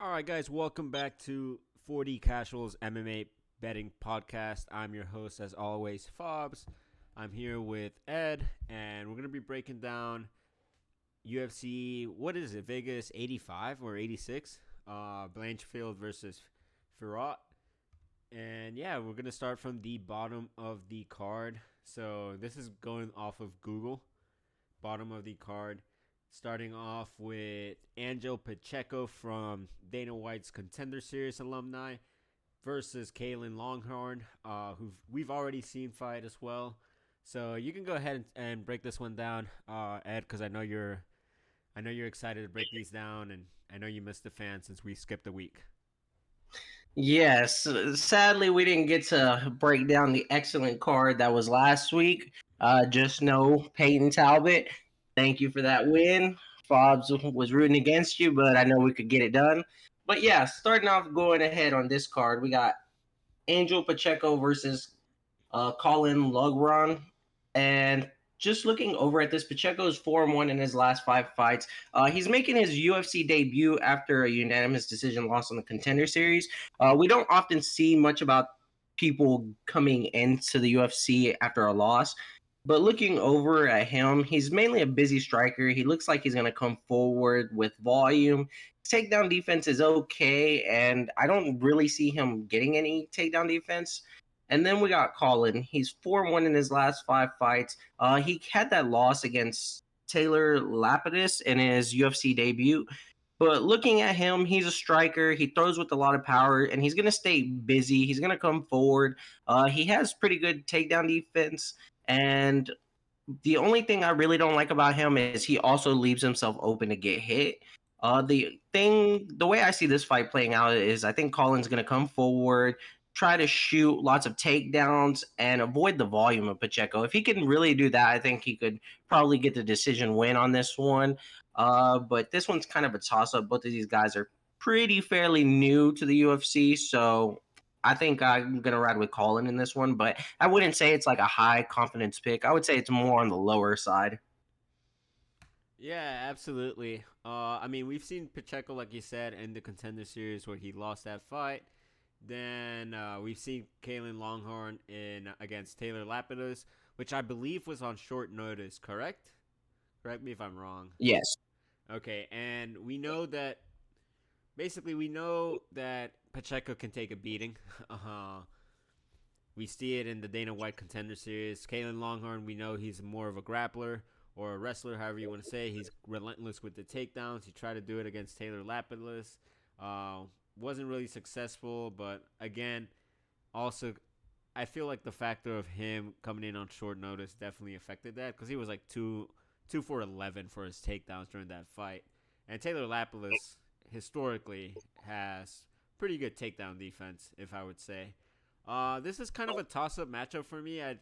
All right, guys, welcome back to 40 Casuals MMA Betting Podcast. I'm your host, as always, Fabs. I'm here with Ed, and we're going to be breaking down UFC, what is it, Vegas 85 or 86? Blanchfield versus Fiorot. And yeah, we're going to start from the bottom of the card. So this is going off of Google, bottom of the card. Starting off with Angel Pacheco from Dana White's Contender Series alumni versus Kalen Longhorn, who we've already seen fight as well. So you can go ahead and break this one down, Ed, because I know you're excited to break these down, and I know you missed the fans since we skipped a week. Yes, sadly, we didn't get to break down the excellent card that was last week. Just know Peyton Talbot, thank you for that win. Fobs was rooting against you, but I know we could get it done. But yeah, starting off going ahead on this card, we got Angel Pacheco versus Colin Logron. And just looking over at this, Pacheco is 4-1 in his last 5 fights. He's making his UFC debut after a unanimous decision loss on the Contender Series. We don't often see much about people coming into the UFC after a loss. But looking over at him, he's mainly a busy striker. He looks like he's going to come forward with volume. Takedown defense is okay, and I don't really see him getting any takedown defense. And then we got Colin. He's 4-1 in his last 5 fights. He had that loss against Taylor Lapidus in his UFC debut. But looking at him, he's a striker. He throws with a lot of power, and he's going to stay busy. He's going to come forward. He has pretty good takedown defense. And the only thing I really don't like about him is he also leaves himself open to get hit. The way I see this fight playing out is I think Colin's going to come forward, try to shoot lots of takedowns, and avoid the volume of Pacheco. If he can really do that, I think he could probably get the decision win on this one. But this one's kind of a toss up. Both of these guys are pretty fairly new to the UFC, so I think I'm gonna ride with Colin in this one, but I wouldn't say it's like a high confidence pick. I would say it's more on the lower side. Yeah, absolutely. I mean, we've seen Pacheco, like you said, in the Contender Series where he lost that fight. Then we've seen Kalen Longhorn in against Taylor Lapidus, which I believe was on short notice. Correct? Correct me if I'm wrong. Yes. Okay, and we know that Pacheco can take a beating. We see it in the Dana White Contender Series. Kalen Longhorn, we know he's more of a grappler or a wrestler, however you want to say. He's relentless with the takedowns. He tried to do it against Taylor Lapidus. Wasn't really successful, but again, also, I feel like the factor of him coming in on short notice definitely affected that because he was like two for 11 for his takedowns during that fight. And Taylor Lapidus historically has pretty good takedown defense, if I would say. This is kind of a toss-up matchup for me. I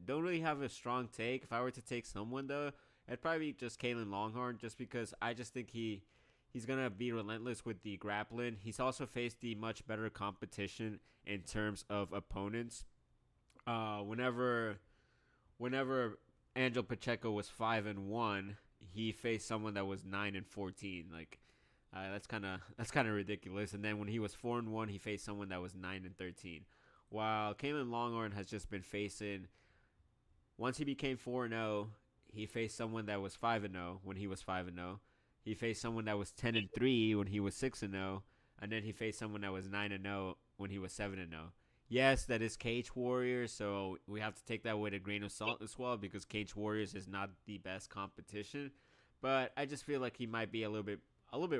don't really have a strong take. If I were to take someone, though, it'd probably be just Kalen Longhorn, just because I just think he's gonna be relentless with the grappling. He's also faced the much better competition in terms of opponents. Whenever Angel Pacheco was 5-1, he faced someone that was 9-14. Like that's kind of ridiculous. And then when he was 4-1, he faced someone that was 9-13. While Kalen Longhorn has just been facing, once he became 4-0, he faced someone that was 5-0 when he was 5-0. He faced someone that was 10-3 when he was 6-0, and then he faced someone that was 9-0 when he was 7-0. Yes, that is Cage Warriors, so we have to take that with a grain of salt as well because Cage Warriors is not the best competition. But I just feel like he might be a little bit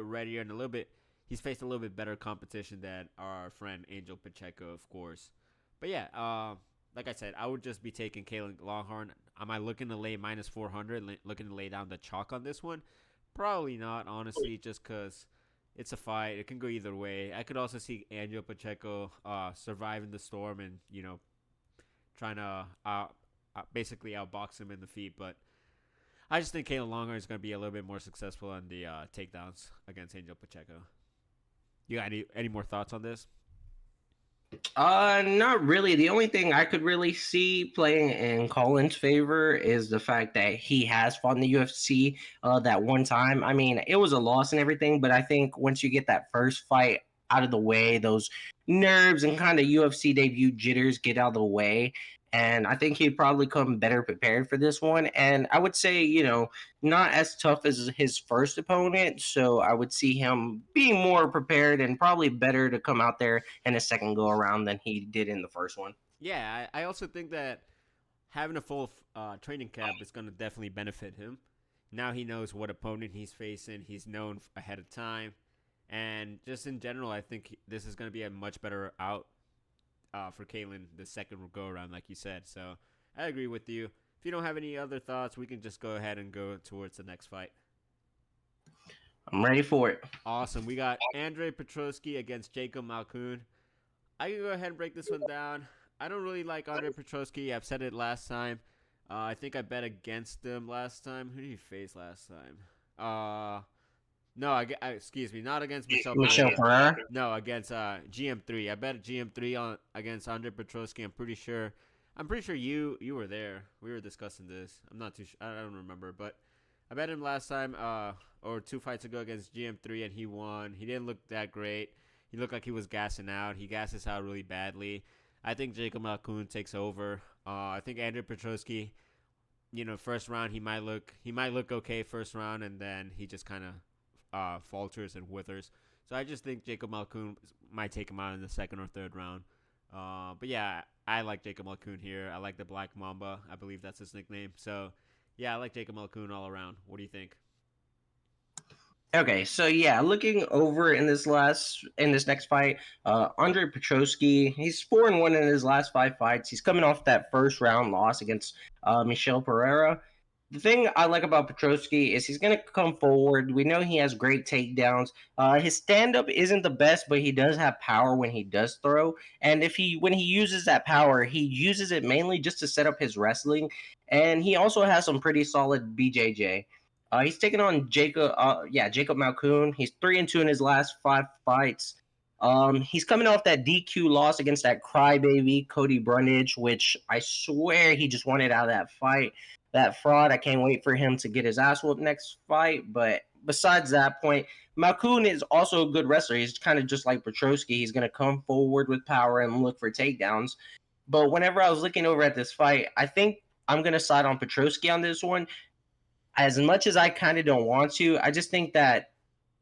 readier and a little bit. He's faced a little bit better competition than our friend Angel Pacheco, of course. But yeah, like I said, I would just be taking Kalen Longhorn. Am I looking to lay minus 400, looking to lay down the chalk on this one? Probably not, honestly, just because it's a fight. It can go either way. I could also see Angel Pacheco surviving the storm and, trying to basically outbox him in the feet. But I just think Kalen Longhorn is going to be a little bit more successful on the takedowns against Angel Pacheco. You got any more thoughts on this? Not really. The only thing I could really see playing in Colin's favor is the fact that he has fought in the UFC that one time. I mean, it was a loss and everything, but I think once you get that first fight out of the way, those nerves and kind of UFC debut jitters get out of the way. And I think he'd probably come better prepared for this one. And I would say, not as tough as his first opponent. So I would see him being more prepared and probably better to come out there in a second go around than he did in the first one. Yeah, I also think that having a full training camp is going to definitely benefit him. Now he knows what opponent he's facing. He's known ahead of time. And just in general, I think this is going to be a much better out for Kalen the second go around, like you said. So I agree with you. If you don't have any other thoughts, we can just go ahead and go towards the next fight. I'm ready for it. Awesome. We got Andre Petroski against Jacob Malkoun. I can go ahead and break this one down. I don't really like Andre Petroski. I've said it last time. I think I bet against him last time. Who did he face last time? No, excuse me, not against Michelle Michelle Pereira. Pereira. No, against GM3. I bet GM3 on against Andre Petroski. I'm pretty sure. You were there. We were discussing this. I'm not too sure. I don't remember, but I bet him last time or 2 fights ago against GM3 and he won. He didn't look that great. He looked like he was gassing out. He gasses out really badly. I think Jacob Malkoun takes over. I think Andrew Petroski, first round he might look okay first round, and then he just kind of falters and withers. So I just think Jacob Malkoun might take him out in the second or third round. But yeah, I like Jacob Malkoun here. I like the Black Mamba. I believe that's his nickname. So yeah, I like Jacob Malkoun all around. What do you think? Okay, so yeah, looking over in this next fight, Andre Petroski, he's 4-1 in his last 5 fights. He's coming off that first round loss against Michelle Pereira. The thing I like about Petroski is he's going to come forward. We know he has great takedowns. His stand up isn't the best, but he does have power when he does throw. And when he uses that power, he uses it mainly just to set up his wrestling. And he also has some pretty solid BJJ. He's taking on Jacob Malkoun. He's 3-2 in his last 5 fights. He's coming off that DQ loss against that crybaby Cody Brundage, which I swear he just wanted out of that fight. That fraud. I can't wait for him to get his ass whooped next fight. But besides that point, Malkoun is also a good wrestler. He's kind of just like Petroski. He's going to come forward with power and look for takedowns. But whenever I was looking over at this fight, I think I'm going to side on Petroski on this one. As much as I kind of don't want to, I just think that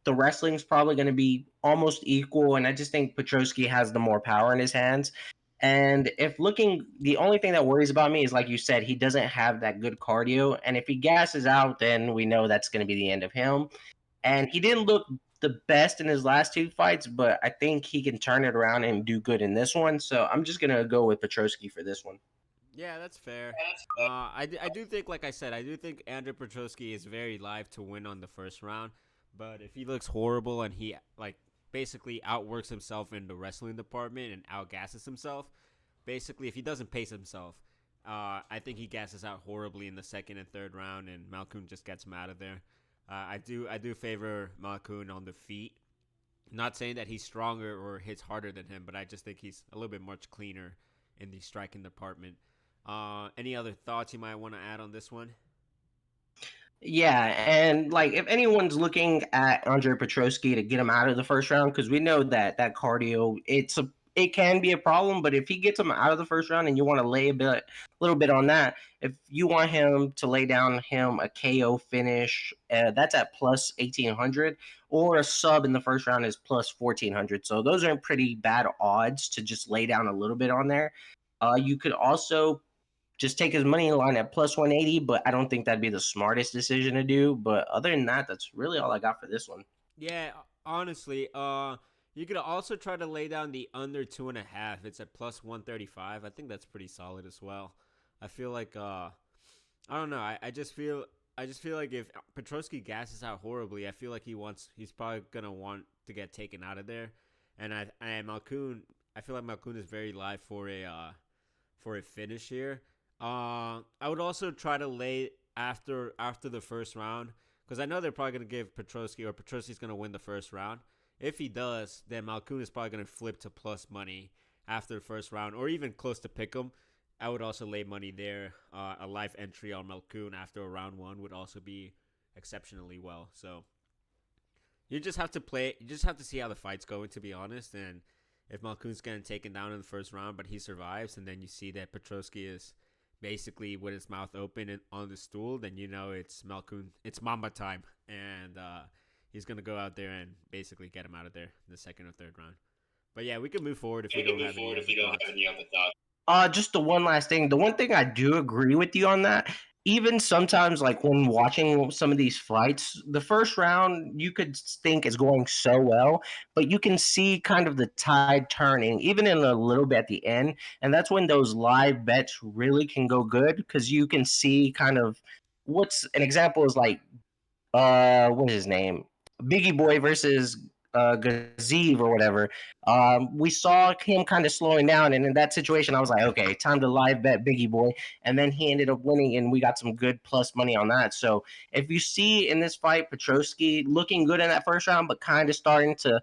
the wrestling's probably going to be almost equal, and I just think Petroski has the more power in his hands. And the only thing that worries about me is, like you said, he doesn't have that good cardio, and if he gasses out, then we know that's going to be the end of him. And he didn't look the best in his last 2 fights, but I think he can turn it around and do good in this one. So I'm just gonna go with Petroski for this one. Yeah, that's fair. I do think, like I said, I do think Andrew Petroski is very live to win on the first round. But if he looks horrible and he basically outworks himself in the wrestling department and outgasses himself, basically if he doesn't pace himself, I think he gasses out horribly in the second and third round, and Malkoun just gets him out of there. I do favor Malkoun on the feet. Not saying that he's stronger or hits harder than him, but I just think he's a little bit much cleaner in the striking department. Any other thoughts you might want to add on this one? Yeah, and like if anyone's looking at Andre Petroski to get him out of the first round, because we know that cardio it can be a problem, but if he gets him out of the first round and you want to lay little bit on that, if you want him to lay down him a KO finish, that's at plus 1800, or a sub in the first round is plus 1400. So those are pretty bad odds to just lay down a little bit on there. You could also just take his money line at plus 180, but I don't think that'd be the smartest decision to do. But other than that, that's really all I got for this one. Yeah, honestly, you could also try to lay down the under 2.5. It's at plus 135. I think that's pretty solid as well. I feel like I don't know. I just feel like if Petroski gasses out horribly, I feel like he's probably gonna want to get taken out of there. And Malkoun, I feel like Malkoun is very live for a finish here. I would also try to lay after the first round, because I know they're probably gonna give Petroski, or Petroski's gonna win the first round. If he does, then Malkoun is probably gonna flip to plus money, after the first round, or even close to pick 'em, I would also lay money there. A live entry on Malkoun after a round one would also be exceptionally well. So you just have to play. You just have to see how the fight's going, to be honest. And if Malkoun's getting taken down in the first round, but he survives, and then you see that Petroski is basically with his mouth open and on the stool, then you know it's Malkoun. It's Mamba time, and he's gonna go out there and basically get him out of there in the second or third round. But yeah, we can move forward if you don't have any other thoughts. Just the one last thing. The one thing I do agree with you on that. Even sometimes, like when watching some of these fights, the first round you could think is going so well, but you can see kind of the tide turning, even in a little bit at the end, and that's when those live bets really can go good because you can see kind of what's an example is like what is his name? Biggie Boy versus Gazeev or whatever. We saw him kind of slowing down, and in that situation, I was like, okay, time to live bet Biggie Boy, and then he ended up winning, and we got some good plus money on that. So if you see in this fight Petroski looking good in that first round, but kind of starting to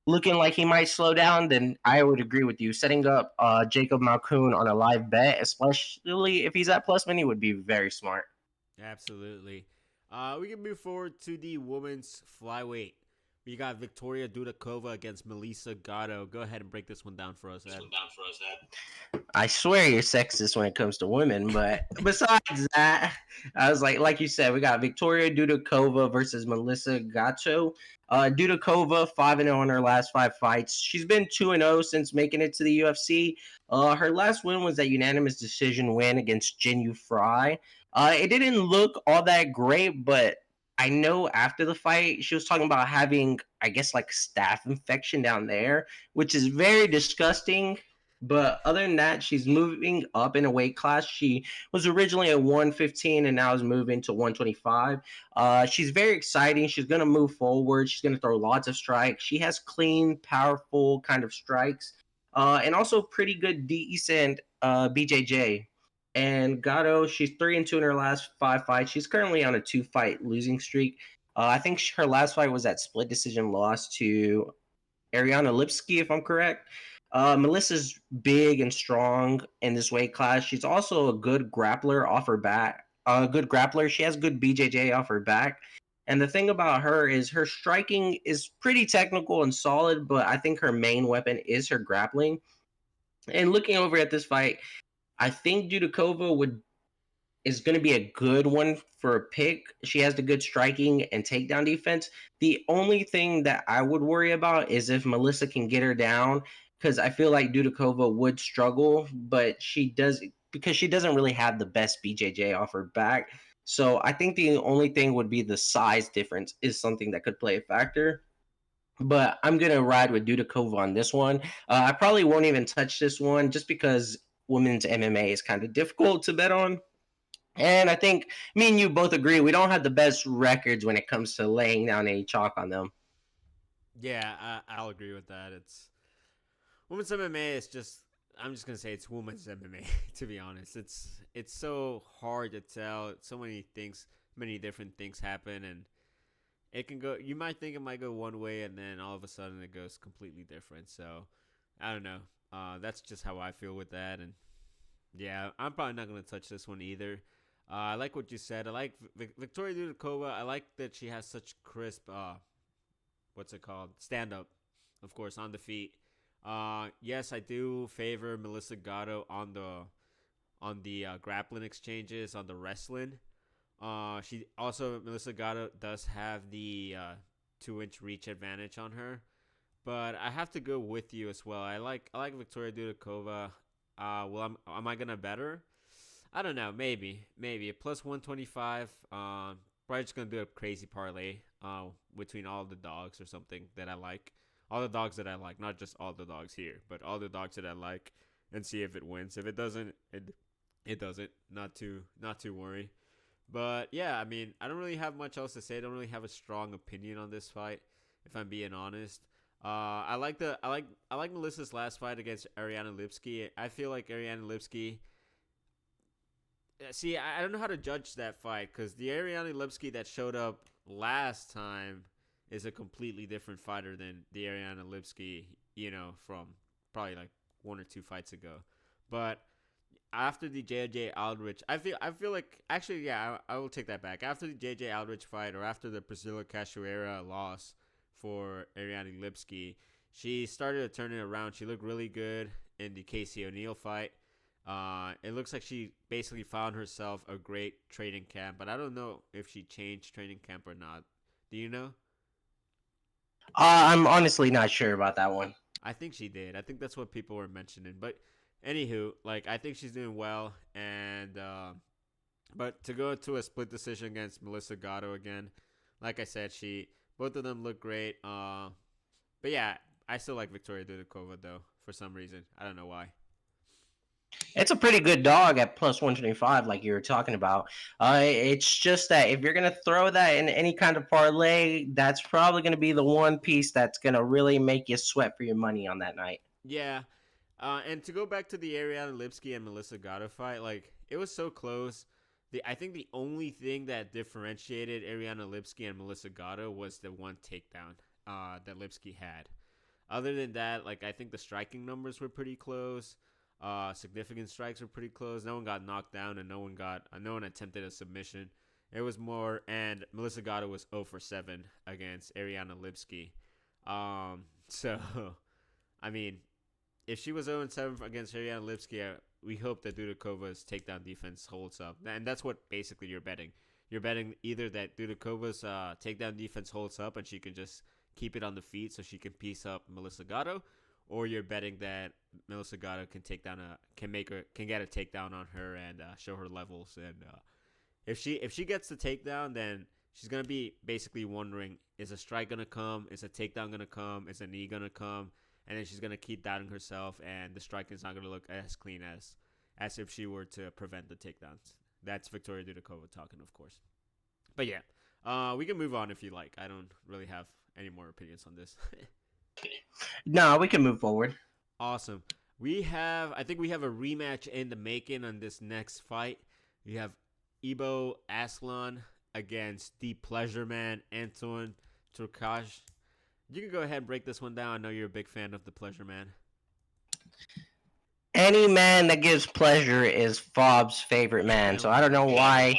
looking like he might slow down, then I would agree with you. Setting up Jacob Malkoun on a live bet, especially if he's at plus money, would be very smart. Absolutely. We can move forward to the women's flyweight. We got Victoria Dudakova against Melissa Gatto. Go ahead and break this one down for us, Ed. I swear you're sexist when it comes to women, but besides that, I was like you said, we got Victoria Dudakova versus Melissa Gatto. Dudakova 5-0 in her last 5 fights. She's been 2-0 since making it to the UFC. Her last win was that unanimous decision win against Jin Fry. It didn't look all that great, but I know after the fight she was talking about having, I guess, like staph infection down there, which is very disgusting. But other than that, she's moving up in a weight class. She was originally at 115 and now is moving to 125. She's very exciting. She's going to move forward. She's going to throw lots of strikes. She has clean, powerful kind of strikes, and also pretty good, decent BJJ. And Gatto, she's 3-2 in her last 5 fights. She's currently on a 2-fight losing streak. I think her last fight was that split decision loss to Ariana Lipsky, if I'm correct. Melissa's big and strong in this weight class. She's also a good grappler off her back. A good grappler. She has good BJJ off her back. And the thing about her is her striking is pretty technical and solid, but I think her main weapon is her grappling. And looking over at this fight, I think Dudakova is going to be a good one for a pick. She has the good striking and takedown defense. The only thing that I would worry about is if Melissa can get her down, because I feel like Dudakova would struggle, but she does because she doesn't really have the best BJJ off her back. So I think the only thing would be the size difference is something that could play a factor. But I'm gonna ride with Dudakova on this one. I probably won't even touch this one just because women's MMA is kind of difficult to bet on. And I think me and you both agree we don't have the best records when it comes to laying down any chalk on them. Yeah, I'll agree with that. It's women's MMA is just. I'm just gonna say it's women's MMA. To be honest, it's so hard to tell. So many things, many different things happen, and it can go. You might think it might go one way, and then all of a sudden it goes completely different. So I don't know. That's just how I feel with that, and yeah, I'm probably not gonna touch this one either. I like what you said. I like Victoria Dudakova. I like that she has such crisp, what's it called? Stand up, of course, on the feet. Yes, I do favor Melissa Gatto on the grappling exchanges on the wrestling. She also Melissa Gatto does have the 2-inch reach advantage on her, but I have to go with you as well. I like Victoria Dudakova. Am I gonna bet her? I don't know. Maybe a plus 125. Probably just gonna do a crazy parlay. Between all the dogs or something that I like. All the dogs that I like, not just all the dogs here, but all the dogs that I like, and see if it wins. If it doesn't, it doesn't. Not to worry. But yeah, I mean, I don't really have much else to say. I don't really have a strong opinion on this fight, if I'm being honest. I like Melissa's last fight against Ariana Lipsky. I feel like Ariana Lipsky. See, I don't know how to judge that fight because the Ariana Lipsky that showed up last time is a completely different fighter than the Ariana Lipsky, from probably like 1 or 2 fights ago. But after the JJ Aldrich, I feel like actually I will take that back. After the JJ Aldrich fight or after the Priscilla Cachoeira loss for Ariane Lipski, she started to turn it around. She looked really good in the Casey O'Neill fight. It looks like she basically found herself a great training camp, but I don't know if she changed training camp or not. Do you know? I'm honestly not sure about that one. I think she did. I think that's what people were mentioning. But anywho, like I think she's doing well, and but to go to a split decision against Melissa Gatto again, like I said, she both of them look great. But yeah, I still like Victoria Dudikova though for some reason. I don't know why. It's a pretty good dog at plus 125, like you were talking about. It's just that if you're going to throw that in any kind of parlay, that's probably going to be the one piece that's going to really make you sweat for your money on that night. Yeah, and to go back to the Ariana Lipski and Melissa Gatto fight, like it was so close. I think the only thing that differentiated Ariana Lipski and Melissa Gatto was the one takedown that Lipski had. Other than that, like I think the striking numbers were pretty close. Significant strikes were pretty close. No one got knocked down, and no one attempted a submission. It was more, and Melissa Gatto was 0 for 7 against Ariana Lipski. So I mean, if she was 0 7 against Ariana Lipski, we hope that Dudikova's takedown defense holds up, and that's what basically you're betting. You're betting either that Dudikova's takedown defense holds up and she can just keep it on the feet so she can piece up Melissa Gatto, or you're betting that Melissa Gatto can get a takedown on her and show her levels. And if she gets the takedown, then she's gonna be basically wondering: is a strike gonna come? Is a takedown gonna come? Is a knee gonna come? And then she's gonna keep doubting herself, and the strike is not gonna look as clean as if she were to prevent the takedowns. That's Victoria Dudikova talking, of course. But yeah, we can move on if you like. I don't really have any more opinions on this. No, we can move forward. Awesome. I think we have a rematch in the making on this next fight. We have Ibo Aslan against the Pleasure Man, Anton Turkash. You can go ahead and break this one down. I know you're a big fan of the Pleasure Man. Any man that gives pleasure is Fob's favorite man. So I don't know why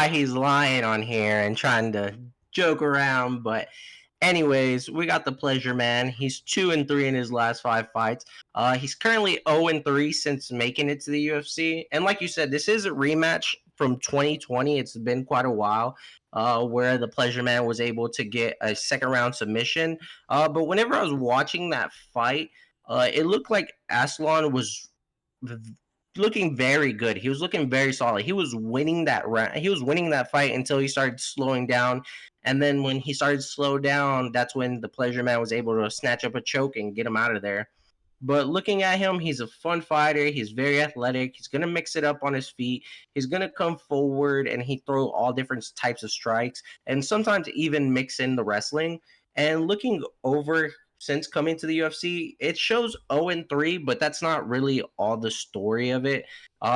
he's lying on here and trying to joke around, but anyways, we got the Pleasure Man. He's 2-3 in his last 5 fights. He's currently 0-3 since making it to the UFC. And like you said, this is a rematch from 2020. It's been quite a while. Where the Pleasure Man was able to get a second round submission. But whenever I was watching that fight, it looked like Aslan was looking very good. He was looking very solid. He was winning that round. He was winning that fight until he started slowing down. And then when he started to slow down, that's when the Pleasure Man was able to snatch up a choke and get him out of there. But looking at him, he's a fun fighter. He's very athletic. He's going to mix it up on his feet. He's going to come forward and he throw all different types of strikes and sometimes even mix in the wrestling. And looking over since coming to the UFC, it shows 0-3, but that's not really all the story of it.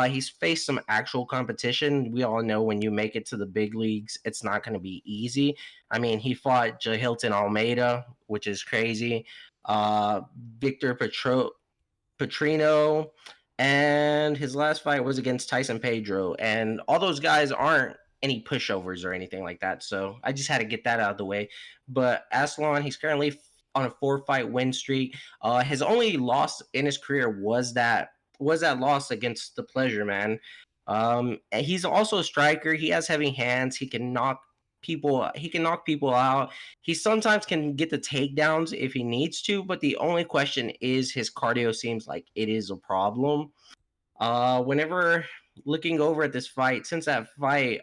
He's faced some actual competition. We all know when you make it to the big leagues, it's not going to be easy. I mean, he fought Jahilton Almeida, which is crazy. Uh, Victor Petrino, and his last fight was against Tyson Pedro. And all those guys aren't any pushovers or anything like that. So I just had to get that out of the way. But Aslan, he's currently on a 4-fight win streak. His only loss in his career was that loss against the Pleasure Man. And he's also a striker. He has heavy hands. He can knock people out. He sometimes can get the takedowns if he needs to, but the only question is his cardio seems like it is a problem. Whenever looking over at this fight, since that fight,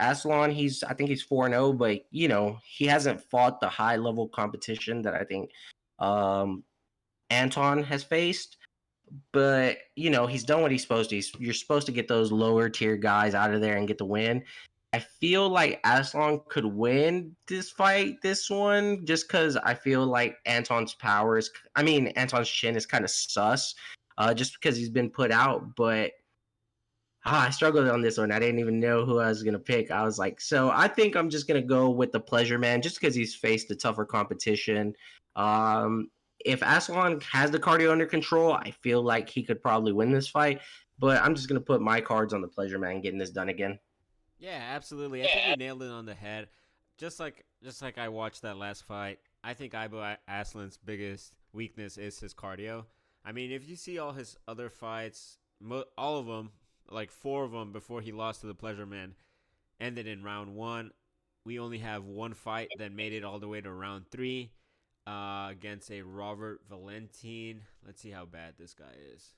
Aslan, I think he's 4-0, but he hasn't fought the high level competition that I think Anton has faced. But he's done what he's supposed to. You're supposed to get those lower tier guys out of there and get the win. I feel like Aslan could win this one, just because I feel like Anton's chin is kind of sus, just because he's been put out. But I struggled on this one. I didn't even know who I was gonna pick. I was like, so I think I'm just gonna go with the Pleasure Man, just because he's faced a tougher competition. if Aslan has the cardio under control, I feel like he could probably win this fight. But I'm just gonna put my cards on the Pleasure Man getting this done again. Yeah, absolutely. I think you nailed it on the head. Just like I watched that last fight, I think Ibo Aslan's biggest weakness is his cardio. I mean, if you see all his other fights, all of them, like four of them before he lost to the Pleasure Man, ended in round one. We only have one fight that made it all the way to round three against a Robert Valentin. Let's see how bad this guy is.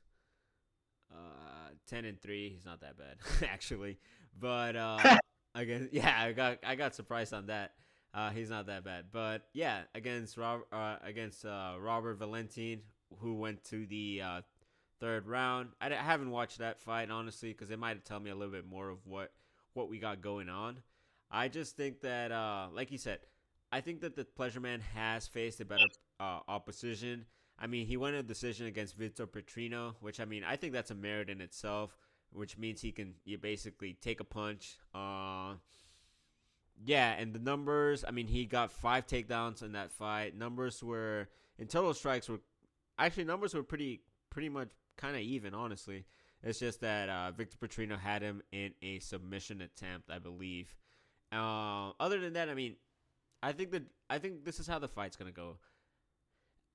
10-3. He's not that bad actually, but again, yeah, I got surprised on that. He's not that bad, but yeah, against Robert Valentin, who went to the third round. I haven't watched that fight honestly because it might tell me a little bit more of what we got going on. I just think that, like you said, I think that the Pleasure Man has faced a better opposition. I mean, he won a decision against Victor Petrino, which I mean, I think that's a merit in itself, which means he can you basically take a punch. Yeah, and the numbers. I mean, he got 5 takedowns in that fight. Numbers were in total strikes were actually numbers were pretty much kind of even, honestly. It's just that Victor Petrino had him in a submission attempt, I believe. Other than that, I mean, I think this is how the fight's gonna go.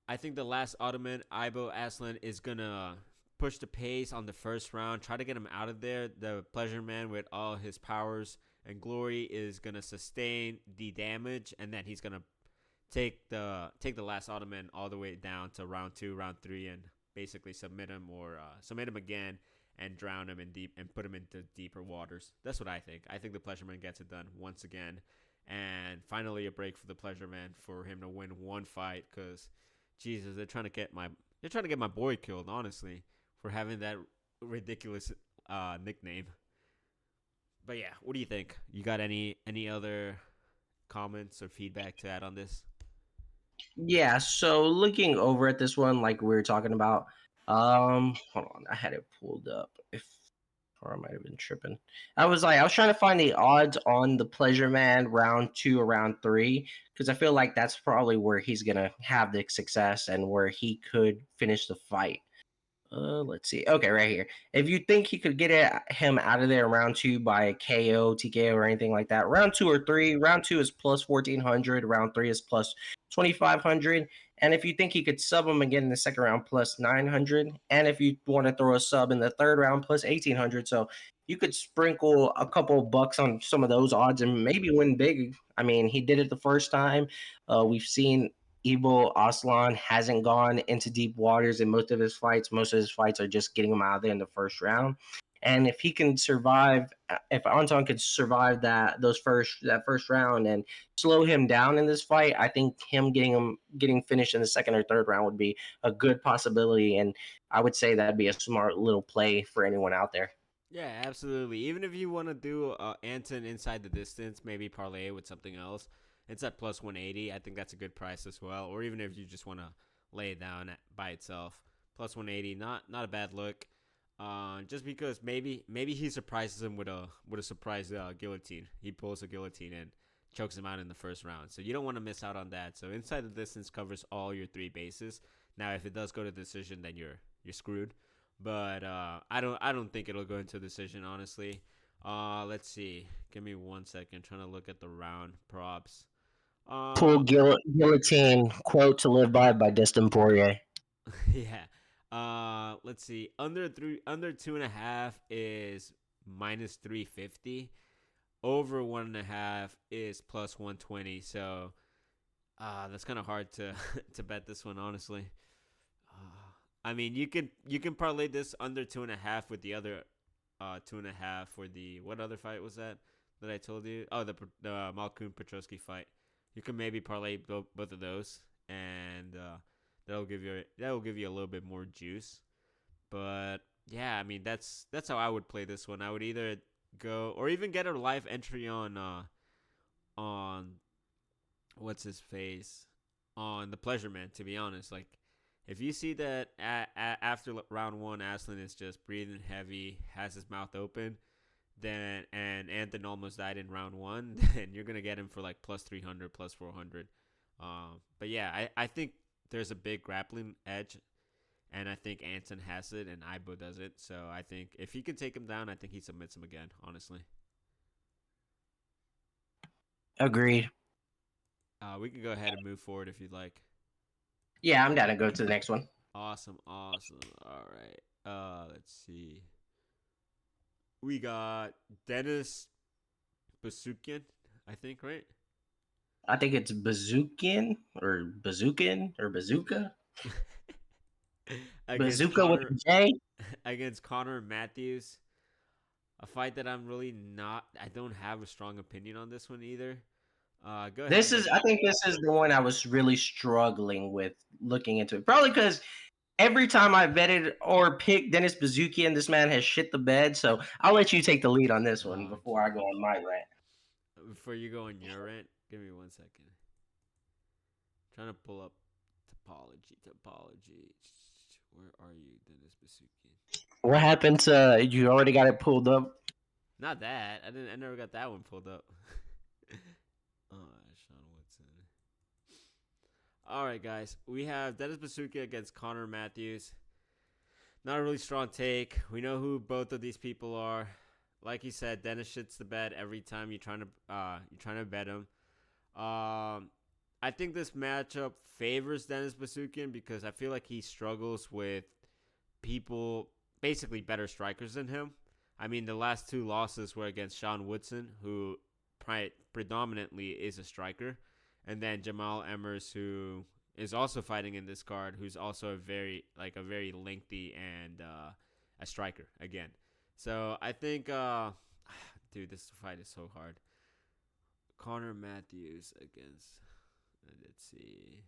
I think the last Ottoman, Ibo Aslan, is gonna push the pace on the first round, try to get him out of there. The Pleasure Man, with all his powers and glory, is gonna sustain the damage, and then he's gonna take the last Ottoman all the way down to round two, round three, and basically submit him or submit him again and drown him in deep and put him into deeper waters. That's what I think. I think the Pleasure Man gets it done once again, and finally a break for the Pleasure Man for him to win one fight because Jesus, they're trying to get my boy killed, honestly, for having that ridiculous nickname. But yeah, what do you think? You got any other comments or feedback to add on this? Yeah, so looking over at this one, like we were talking about, hold on, I had it pulled up. If or I might have been tripping. I was trying to find the odds on the Pleasure Man round two or round three because I feel like that's probably where he's gonna have the success and where he could finish the fight. Let's see. Okay, right here. If you think he could him out of there in round two by a KO, TKO, or anything like that, round two or three, round two is plus 1400, round three is plus 2500. And if you think he could sub him again in the second round, plus 900. And if you want to throw a sub in the third round, plus 1800. So you could sprinkle a couple of bucks on some of those odds and maybe win big. I mean, he did it the first time. We've seen Ibo Aslan hasn't gone into deep waters in most of his fights. Most of his fights are just getting him out of there in the first round. And if he can survive, if Anton could survive that first round and slow him down in this fight, I think getting finished in the second or third round would be a good possibility. And I would say that'd be a smart little play for anyone out there. Yeah, absolutely. Even if you want to do Anton inside the distance, maybe parlay with something else, it's at plus 180. I think that's a good price as well. Or even if you just want to lay it down by itself, plus 180, not a bad look. Just because maybe he surprises him with a surprise guillotine. He pulls a guillotine and chokes him out in the first round. So you don't want to miss out on that. So inside the distance covers all your three bases. Now, if it does go to decision, then you're screwed. But I don't think it'll go into decision, honestly. Let's see. Give me 1 second. Trying to look at the round props. Pull Uh, guillotine quote to live by Destin Poirier. yeah. Let's see. Under 2.5 is minus 350. Over 1.5 is plus 120. So, that's kind of hard to to bet this one, honestly. I mean, you can parlay this under 2.5 with the other 2.5 for the what other fight was that I told you? Oh, the Malkoun Petrosky fight. You can maybe parlay both of those, and that'll give you a little bit more juice. But yeah, I mean that's how I would play this one. I would either go or even get a live entry on what's his face on the Pleasure Man. To be honest, like if you see that after round one, Aslan is just breathing heavy, has his mouth open, then and Anthony almost died in round one, then you're gonna get him for like plus 300, plus 400. But yeah, I think there's a big grappling edge, and I think Anson has it, and Ibo does it. So I think if he can take him down, I think he submits him again. Honestly, Agreed. we can go ahead and move forward if you'd like. Yeah, I'm down to go to the next one. Awesome. All right. Let's see. We got Dennis Basukian, I think, right? I think it's Bazookin or Bazooka. against Bazooka with Connor a J. against Connor Matthews. A fight that I'm really not. I don't have a strong opinion on this one either. Go ahead. I think this is the one I was really struggling with looking into it. Probably because every time I vetted or picked Dennis Bazookian, this man has shit the bed. So I'll let you take the lead on this one Oh, before I go on my rant. before you go on your rant, give me 1 second. Trying to pull up topology. Where are you, Dennis Basukian? What happened to you? Already got it pulled up. Not that. I didn't. I never got that one pulled up. Sean Woodson. All right, guys. We have Dennis Basukian against Connor Matthews. Not a really strong take. We know who both of these people are. Like you said, Dennis shits the bed every time you're trying to bet him. I think this matchup favors Dennis Basukian because I feel like he struggles with people, basically better strikers than him. I mean, the last two losses were against Sean Woodson, who predominantly is a striker, and then Jamal Emmers, who is also fighting in this card, who's also a very lengthy and a striker again. So I think, dude, this fight is so hard. Connor Matthews against, let's see,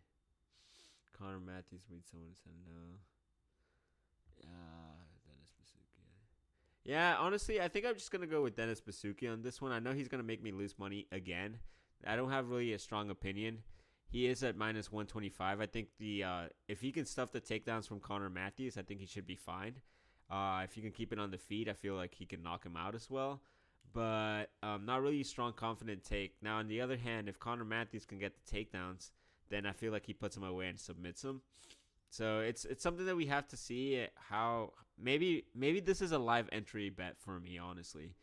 Connor Matthews meets someone said no. Dennis Basukian. Yeah, honestly, I think I'm just gonna go with Dennis Basukian on this one. I know he's gonna make me lose money again. I don't have really a strong opinion. He is at minus 125. I think if he can stuff the takedowns from Connor Matthews, I think he should be fine. If he can keep it on the feet, I feel like he can knock him out as well. But not really a strong, confident take. Now, on the other hand, if Connor Matthews can get the takedowns, then I feel like he puts him away and submits him. So it's something that we have to see how maybe this is a live entry bet for me, honestly.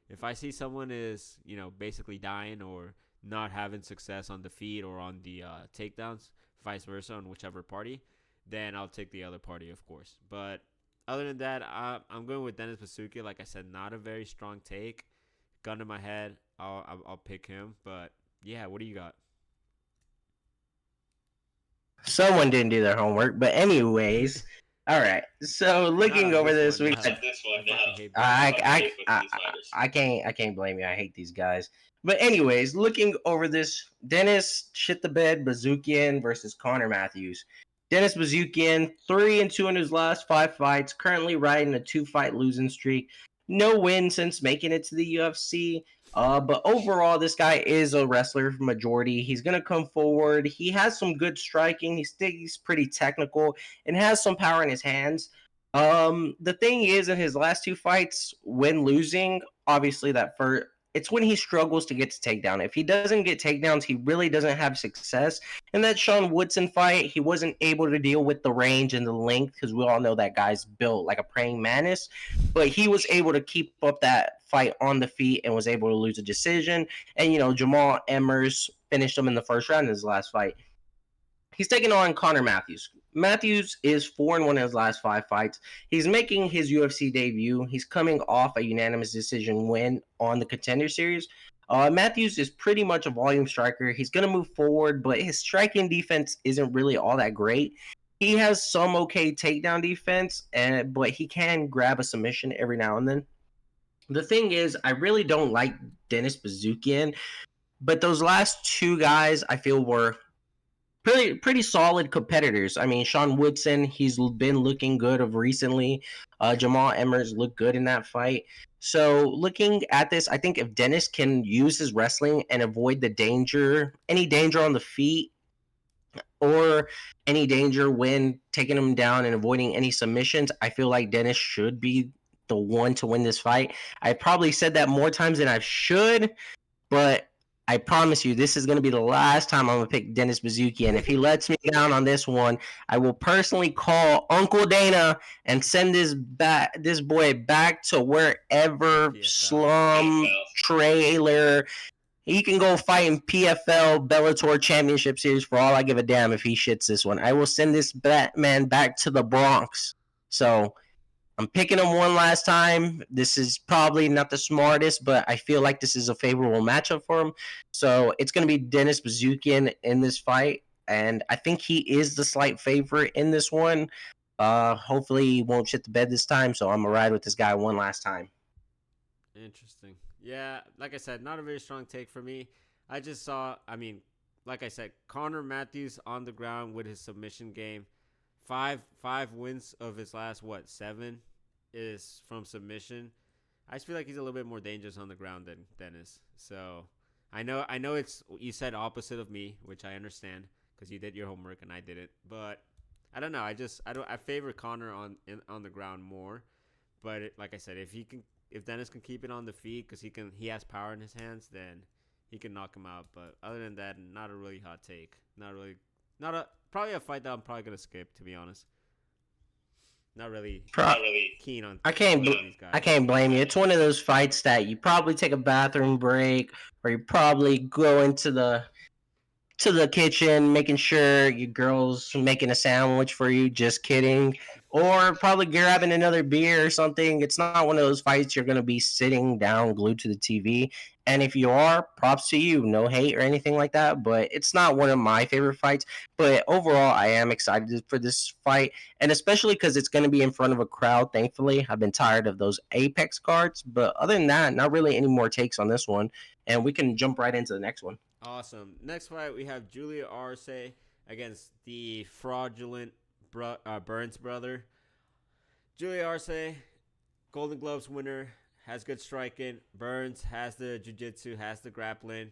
If I see someone is, basically dying or not having success on the feet or on the takedowns, vice versa on whichever party, then I'll take the other party, of course. But other than that, I'm going with Dennis Basuki. Like I said, not a very strong take. Gun to my head, I'll pick him. But yeah, what do you got? Someone didn't do their homework, but anyways, all right. So looking over this, we got I can't blame you. I hate these guys. But anyways, looking over this, Dennis shit the bed Bazookian versus Connor Matthews. Dennis Bazookian 3-2 in his last 5 fights. Currently riding a 2-fight losing streak. No win since making it to the UFC. But overall, this guy is a wrestler majority. He's going to come forward. He has some good striking. He's pretty technical and has some power in his hands. The thing is, in his last 2 fights, when losing, obviously it's when he struggles to get to takedown. If he doesn't get takedowns, he really doesn't have success. In that Sean Woodson fight, he wasn't able to deal with the range and the length because we all know that guy's built like a praying mantis. But he was able to keep up that fight on the feet and was able to lose a decision. And, Jamal Emmers finished him in the first round in his last fight. He's taking on Connor Matthews. Matthews is 4-1 in his last 5 fights. He's making his UFC debut. He's coming off a unanimous decision win on the Contender Series. Matthews is pretty much a volume striker. He's going to move forward, but his striking defense isn't really all that great. He has some okay takedown defense, but he can grab a submission every now and then. The thing is, I really don't like Dennis Bazookian, but those last 2 guys I feel were pretty solid competitors. I mean, Sean Woodson, he's been looking good of recently. Jamal Emmers looked good in that fight. So looking at this, I think if Dennis can use his wrestling and avoid any danger on the feet or any danger when taking him down and avoiding any submissions, I feel like Dennis should be the one to win this fight. I probably said that more times than I should, but I promise you, this is going to be the last time I'm going to pick Dennis Bazooki. And if he lets me down on this one, I will personally call Uncle Dana and send this boy back to wherever PFL. slum trailer. He can go fight in PFL Bellator Championship Series for all I give a damn if he shits this one. I will send this Batman back to the Bronx. So I'm picking him one last time. This is probably not the smartest, but I feel like this is a favorable matchup for him. So it's going to be Dennis Bazookian in this fight, and I think he is the slight favorite in this one. Hopefully he won't shit the bed this time, so I'm gonna ride with this guy one last time. Interesting. Yeah, like I said, not a very strong take for me. I just saw, I mean, like I said, Connor Matthews on the ground with his submission game. Five wins of his last seven is from submission. I just feel like he's a little bit more dangerous on the ground than Dennis. So I know it's you said opposite of me, which I understand because you did your homework and I did it. But I don't know. I favor Connor on the ground more. But like I said, if Dennis can keep it on the feet because he has power in his hands, then he can knock him out. But other than that, not a really hot take. Not a probably a fight that I'm probably gonna skip, to be honest. Not really keen on I can't. these I guys. can't blame you. It's one of those fights that you probably take a bathroom break, or you probably go into the kitchen, making sure your girl's making a sandwich for you. Just kidding. Or probably grabbing another beer or something. It's not one of those fights you're going to be sitting down glued to the TV. And if you are, props to you. No hate or anything like that. But it's not one of my favorite fights. But overall, I am excited for this fight. And especially because it's going to be in front of a crowd, thankfully. I've been tired of those Apex cards. But other than that, not really any more takes on this one. And we can jump right into the next one. Awesome. Next fight, we have Julia Arce against the fraudulent Burns brother. Julia Arce, Golden Gloves winner, has good striking. Burns has the jiu-jitsu, has the grappling.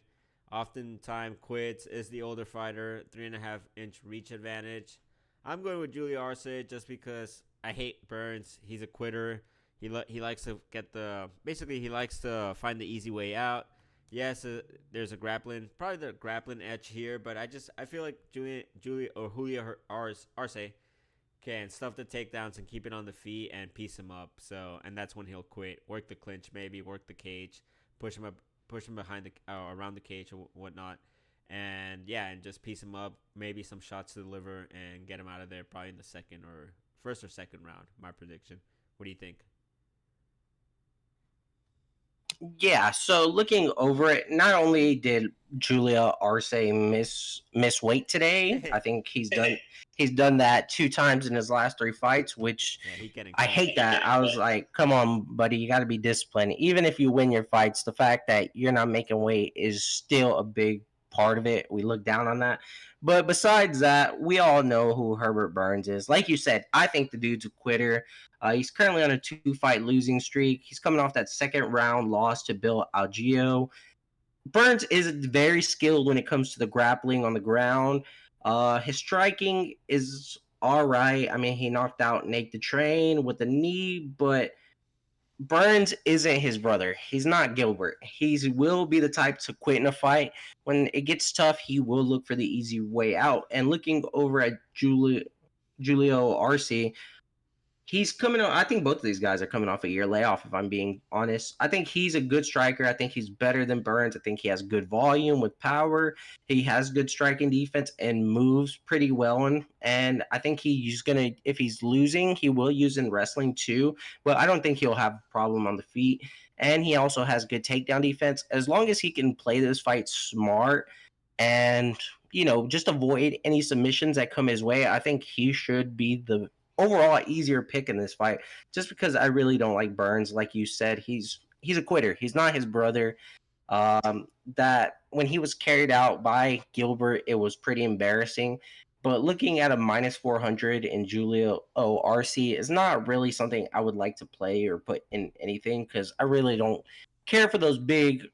Oftentimes quits, is the older fighter, 3.5-inch reach advantage. I'm going with Julia Arce just because I hate Burns. He's a quitter. He likes to he likes to find the easy way out. Yes, there's a grappling, probably the grappling edge here, but I feel like Julia Arce can stuff the takedowns and keep it on the feet and piece him up. So, and that's when he'll quit. Work the clinch, maybe work the cage, push him behind around the cage or whatnot, and yeah, and just piece him up. Maybe some shots to the liver and get him out of there. Probably in the first or second round. My prediction. What do you think? Yeah, so looking over it, not only did Julia Arce miss weight today, I think he's done that two times in his last three fights, which Yeah, he getting I cut. hate that. I was like, come on, buddy, you got to be disciplined. Even if you win your fights, the fact that you're not making weight is still a big part of it. We look down on that. But besides that, we all know who Herbert Burns is. Like you said, I think the dude's a quitter. He's currently on a two-fight losing streak. He's coming off that second round loss to Bill Algeo. Burns is very skilled when it comes to the grappling on the ground. His striking is all right. I mean, he knocked out Nate the Train with a knee, but Burns isn't his brother. He's not Gilbert. He will be the type to quit in a fight. When it gets tough, he will look for the easy way out. And looking over at Julio Arce, he's coming on. I think both of these guys are coming off a year layoff, if I'm being honest. I think he's a good striker. I think he's better than Burns. I think he has good volume with power. He has good striking defense and moves pretty well. And I think he's going to, if he's losing, he will use in wrestling too. But I don't think he'll have a problem on the feet. And he also has good takedown defense. As long as he can play this fight smart and, just avoid any submissions that come his way, I think he should be the overall easier pick in this fight, just because I really don't like Burns. Like you said, he's a quitter. He's not his brother. That when he was carried out by Gilbert, it was pretty embarrassing. But looking at a minus 400 in Julio Arce is not really something I would like to play or put in anything because I really don't care for those big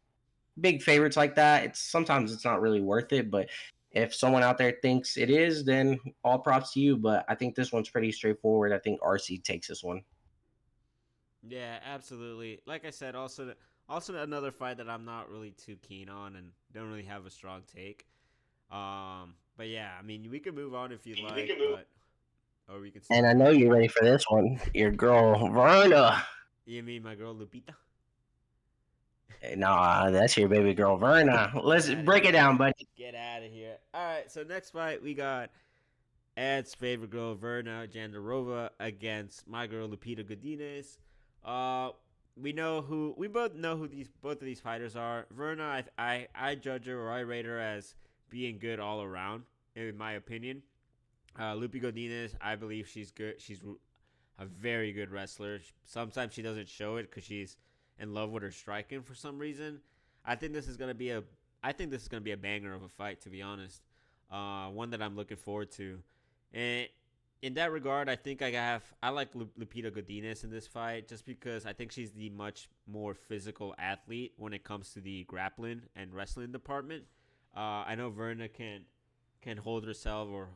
favorites like that. It's not really worth it, but if someone out there thinks it is, then all props to you. But I think this one's pretty straightforward. I think RC takes this one. Yeah, absolutely. Like I said, Also, another fight that I'm not really too keen on and don't really have a strong take. But yeah, I mean, we can move on if you'd like, but or we can And still. I know you're ready for this one. Your girl Verna. You mean my girl Lupita? Nah, that's your baby girl Verna. Get Let's out of break it here. down, buddy. Get out of here. All right, so next fight we got Ed's favorite girl Verna Jandarova against my girl Lupita Godinez. Uh, we both know who these both of these fighters are. Verna, I judge her or I rate her as being good all around, in my opinion. Lupi Godinez, I believe she's good. She's a very good wrestler. Sometimes she doesn't show it because she's in love with her striking for some reason. I think this is gonna be a I think this is gonna be a banger of a fight, to be honest. One that I'm looking forward to. And in that regard, I think I like Lupita Godinez in this fight just because I think she's the much more physical athlete when it comes to the grappling and wrestling department. I know Verna can hold herself or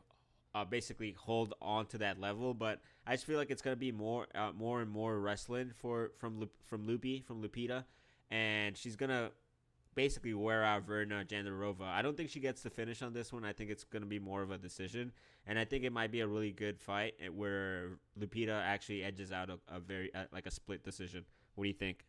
basically hold on to that level, but I just feel like it's gonna be more and more wrestling from Lupita, and she's gonna basically wear out Verna Jandarova. I don't think she gets the finish on this one. I think it's going to be more of a decision. And I think it might be a really good fight where Lupita actually edges out a very, like a split decision. What do you think?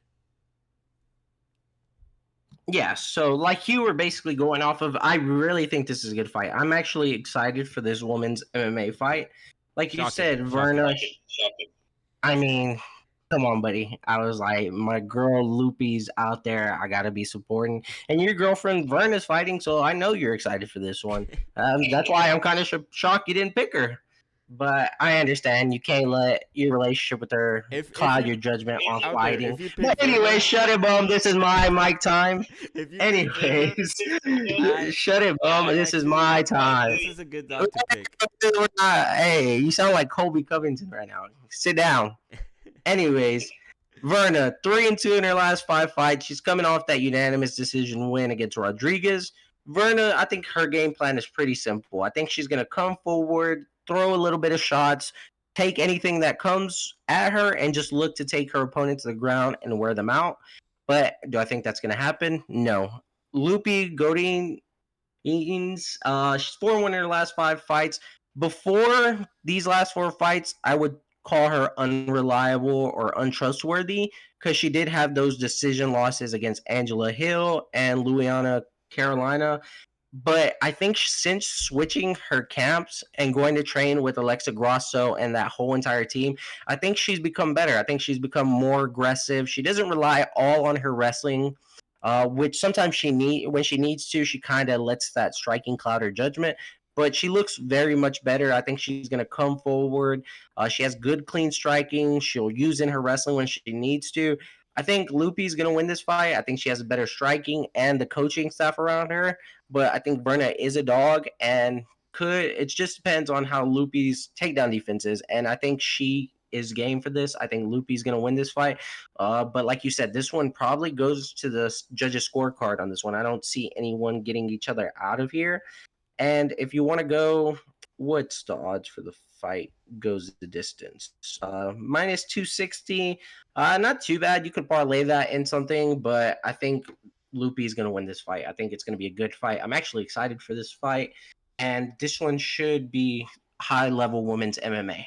Yeah, so like you were basically going off of, I really think this is a good fight. I'm actually excited for this woman's MMA fight. Like you Shocking. said, Shocking. Verna, I mean, come on, buddy. I was like, my girl Loopy's out there. I gotta be supporting. And your girlfriend Verna's fighting, so I know you're excited for this one. That's why I'm kind of shocked you didn't pick her. But I understand you can't let your relationship with her if cloud you your judgment on out there, fighting. if you pick But anyway, Verna, shut it, bum. This is my mic time. if you pick Verna, Anyways, I shut it, bum. I This is my actually time. this is a good dog to pick. Hey, you sound like Colby Covington right now. Sit down. Anyways, Verna, 3-2 in her last 5 fights. She's coming off that unanimous decision win against Rodriguez. Verna, I think her game plan is pretty simple. I think she's going to come forward, throw a little bit of shots, take anything that comes at her, and just look to take her opponent to the ground and wear them out. But do I think that's going to happen? No. Loopy Godin Eaton's, she's 4-1 in her last 5 fights. Before these last 4 fights, I would call her unreliable or untrustworthy because she did have those decision losses against Angela Hill and Louisiana Carolina. But I think since switching her camps and going to train with Alexa Grosso and that whole entire team, I think she's become better. I think she's become more aggressive. She doesn't rely all on her wrestling, which sometimes when she needs to, she kind of lets that striking cloud her judgment. But she looks very much better. I think she's going to come forward. She has good, clean striking. She'll use in her wrestling when she needs to. I think Loopy's going to win this fight. I think she has a better striking and the coaching staff around her. But I think Verna is a dog and it just depends on how Loopy's takedown defense is. And I think she is game for this. I think Loopy's going to win this fight. But like you said, this one probably goes to the judges' scorecard on this one. I don't see anyone getting each other out of here. And if you want to go, what's the odds for the fight goes the distance? Minus 260. Not too bad. You could parlay that in something, but I think Loopy is going to win this fight. I think it's going to be a good fight. I'm actually excited for this fight. And this one should be high level women's MMA.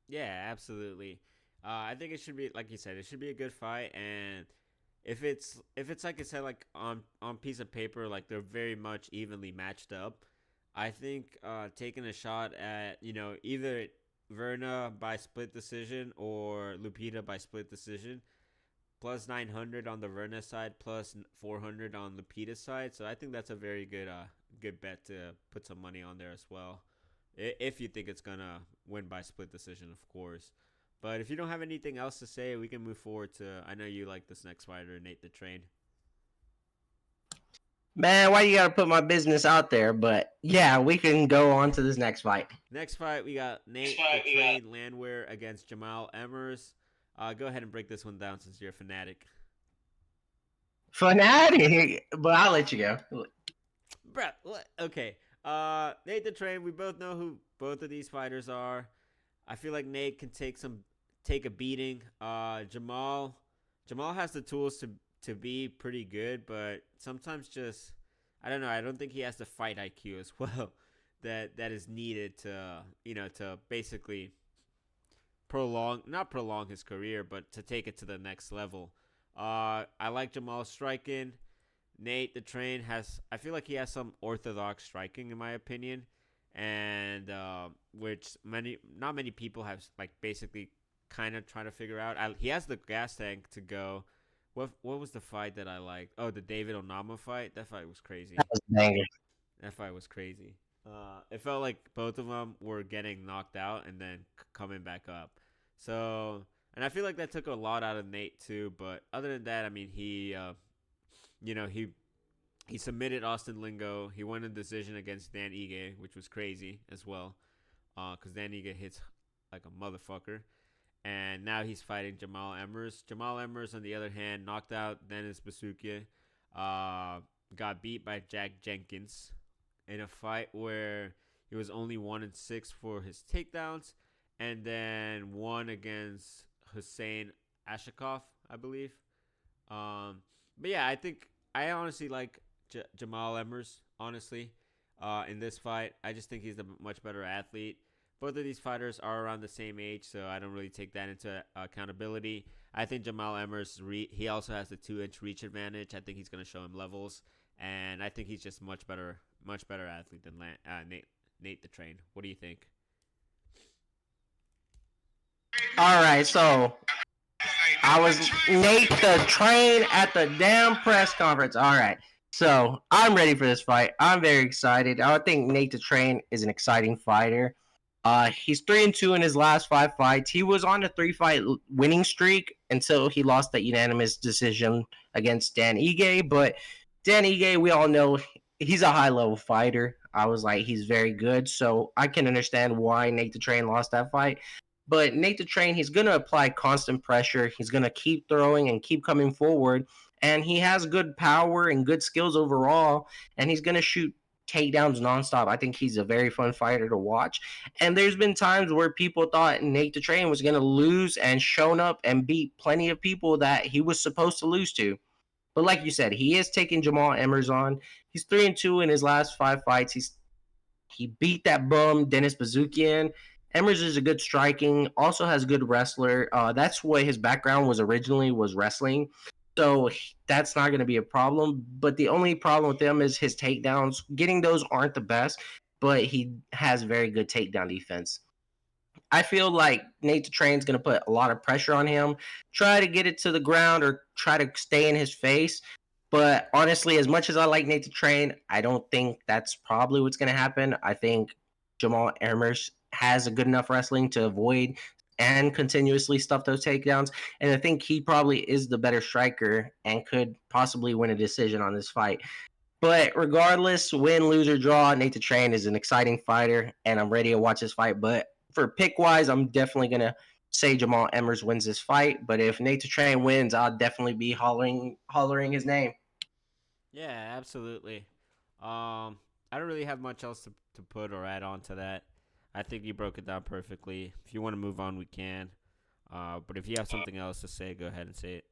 Yeah, absolutely. I think it should be like you said. It should be a good fight, and if it's like I said, like on piece of paper, like they're very much evenly matched up. I think taking a shot at either Verna by split decision or Lupita by split decision, plus 900 on the Verna side, plus 400 on Lupita's side. So I think that's a very good bet to put some money on there as well. If you think it's gonna win by split decision, of course. But if you don't have anything else to say, we can move forward to. I know you like this next fighter, Nate the Train. Man, why you got to put my business out there? But yeah, we can go on to this next fight. Next fight, we got Nate the Train Landwehr against Jamal Emmers. Go ahead and break this one down since you're a fanatic. Fanatic, but I'll let you go. Bruh, what? Okay. Nate the Train, we both know who both of these fighters are. I feel like Nate can take a beating. Jamal has the tools to be pretty good, but sometimes just I don't know. I don't think he has the fight IQ as well that is needed to to basically not prolong his career, but to take it to the next level. I like Jamal's striking. Nate the Train has I feel like he has some orthodox striking in my opinion, and which not many people have like basically kind of trying to figure out. He has the gas tank to go. What was the fight that I liked? Oh, the David Onama fight. That fight was crazy. That was a banger. That fight was crazy. It felt like both of them were getting knocked out and then coming back up. So, and I feel like that took a lot out of Nate too. But other than that, I mean, you know, he submitted Austin Lingo. He won a decision against Dan Ige, which was crazy as well, because Dan Ige hits like a motherfucker. And now he's fighting Jamal Emmers. Jamal Emmers, on the other hand, knocked out Dennis Basukia. Got beat by Jack Jenkins in a fight where he was only 1-6 for his takedowns, and then won against Hussein Ashikoff, I believe. But yeah, I honestly like Jamal Emmers. Honestly, in this fight, I just think he's a much better athlete. Both of these fighters are around the same age, so I don't really take that into accountability. I think Jamal Emmers, he also has the 2-inch reach advantage. I think he's going to show him levels, and I think he's just much better athlete than Nate the Train. What do you think? All right, so I was Nate the Train at the damn press conference. All right, so I'm ready for this fight. I'm very excited. I think Nate the Train is an exciting fighter. He's 3-2 in his last 5 fights. He was on a 3-fight winning streak until he lost that unanimous decision against Dan Ige. But Dan Ige, we all know he's a high level fighter. I was like, he's very good, so I can understand why Nate the Train lost that fight. But Nate the Train, he's going to apply constant pressure. He's going to keep throwing and keep coming forward. And he has good power and good skills overall. And he's going to shoot takedowns nonstop. I think he's a very fun fighter to watch. And there's been times where people thought Nate the Train was going to lose and shown up and beat plenty of people that he was supposed to lose to. But like you said, he is taking Jamal Emmers on. He's 3-2 in his last 5 fights. He beat that bum Dennis Bazookian. Emmers is a good striking, also has good wrestler. That's what his background was originally, was wrestling. So that's not going to be a problem. But the only problem with him is his takedowns. Getting those aren't the best, but he has very good takedown defense. I feel like Nate the Train's going to put a lot of pressure on him, try to get it to the ground or try to stay in his face. But honestly, as much as I like Nate the Train, I don't think that's probably what's going to happen. I think Jamal Emmers has a good enough wrestling to avoid and continuously stuff those takedowns. And I think he probably is the better striker and could possibly win a decision on this fight. But regardless, win, lose, or draw, Nate the Train is an exciting fighter, and I'm ready to watch this fight. But for pick wise, I'm definitely gonna say Jamal Emmers wins this fight. But if Nate the Train wins, I'll definitely be hollering his name. Yeah, absolutely. I don't really have much else to put or add on to that. I think you broke it down perfectly. If you want to move on, we can. But if you have something else to say, go ahead and say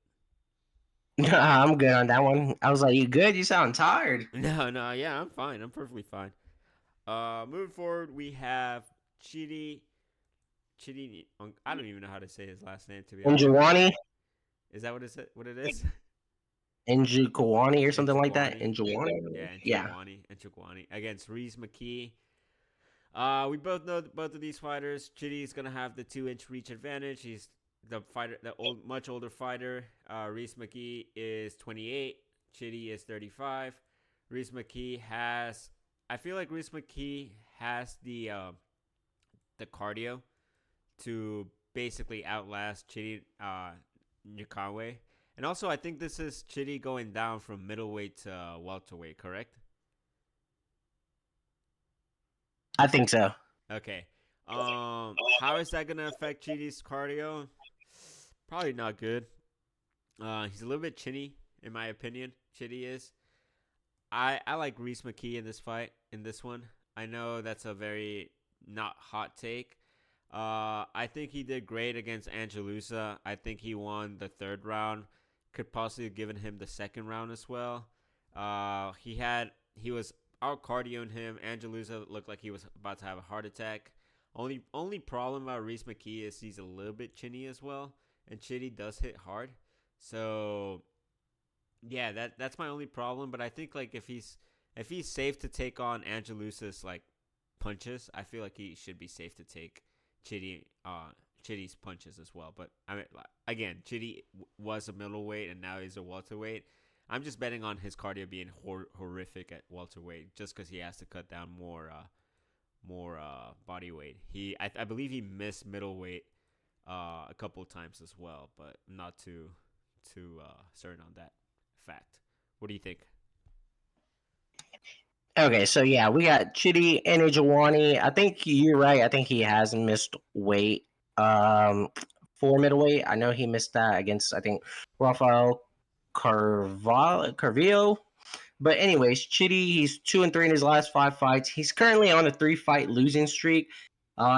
it. I'm good on that one. I was like, "You good? You sound tired." No, yeah, I'm fine. I'm perfectly fine. Moving forward, we have Chidi. I don't even know how to say his last name, to be honest. Njuwani, Is that what it is? Njukwani or something like that. Nchukwani. Njuwani. Yeah, Yeah. Nchukwani against Reese McKee. We both know that both of these fighters. Chidi's gonna have the 2-inch reach advantage. He's much older fighter. Reese McKee is 28. Chidi is 35. Reese McKee has. I feel like Reese McKee has the cardio to basically outlast Chidi Nyakawe. And also, I think this is Chidi going down from middleweight to welterweight, correct? I think so. Okay. How is that gonna affect Chidi's cardio? Probably not good. He's a little bit chinny, in my opinion. Chidi is. I like Reese McKee in this fight. In this one, I know that's a very not hot take. I think he did great against Angelusa. I think he won the third round. could possibly have given him the second round as well. He was out cardioing him. Angelusa looked like he was about to have a heart attack. Only problem about Reese McKee is he's a little bit chinny as well, and chinny does hit hard. So yeah, that's my only problem. But I think like if he's safe to take on Angelusa's like punches, I feel like he should be safe to take Chitty's punches as well. But I mean, again, Chitty was a middleweight and now he's a welterweight. I'm just betting on his cardio being horrific at welterweight, just because he has to cut down more body weight. I believe he missed middleweight a couple of times as well, but I'm not too certain on that fact. What do you think? Okay, so yeah, we got Chidi and Ijawani. I think you're right. I think he has missed weight for middleweight. I know he missed that against, I think, Rafael Carvillo. But anyways, Chitty, he's 2-3 in his last 5 fights. He's currently on a 3-fight losing streak.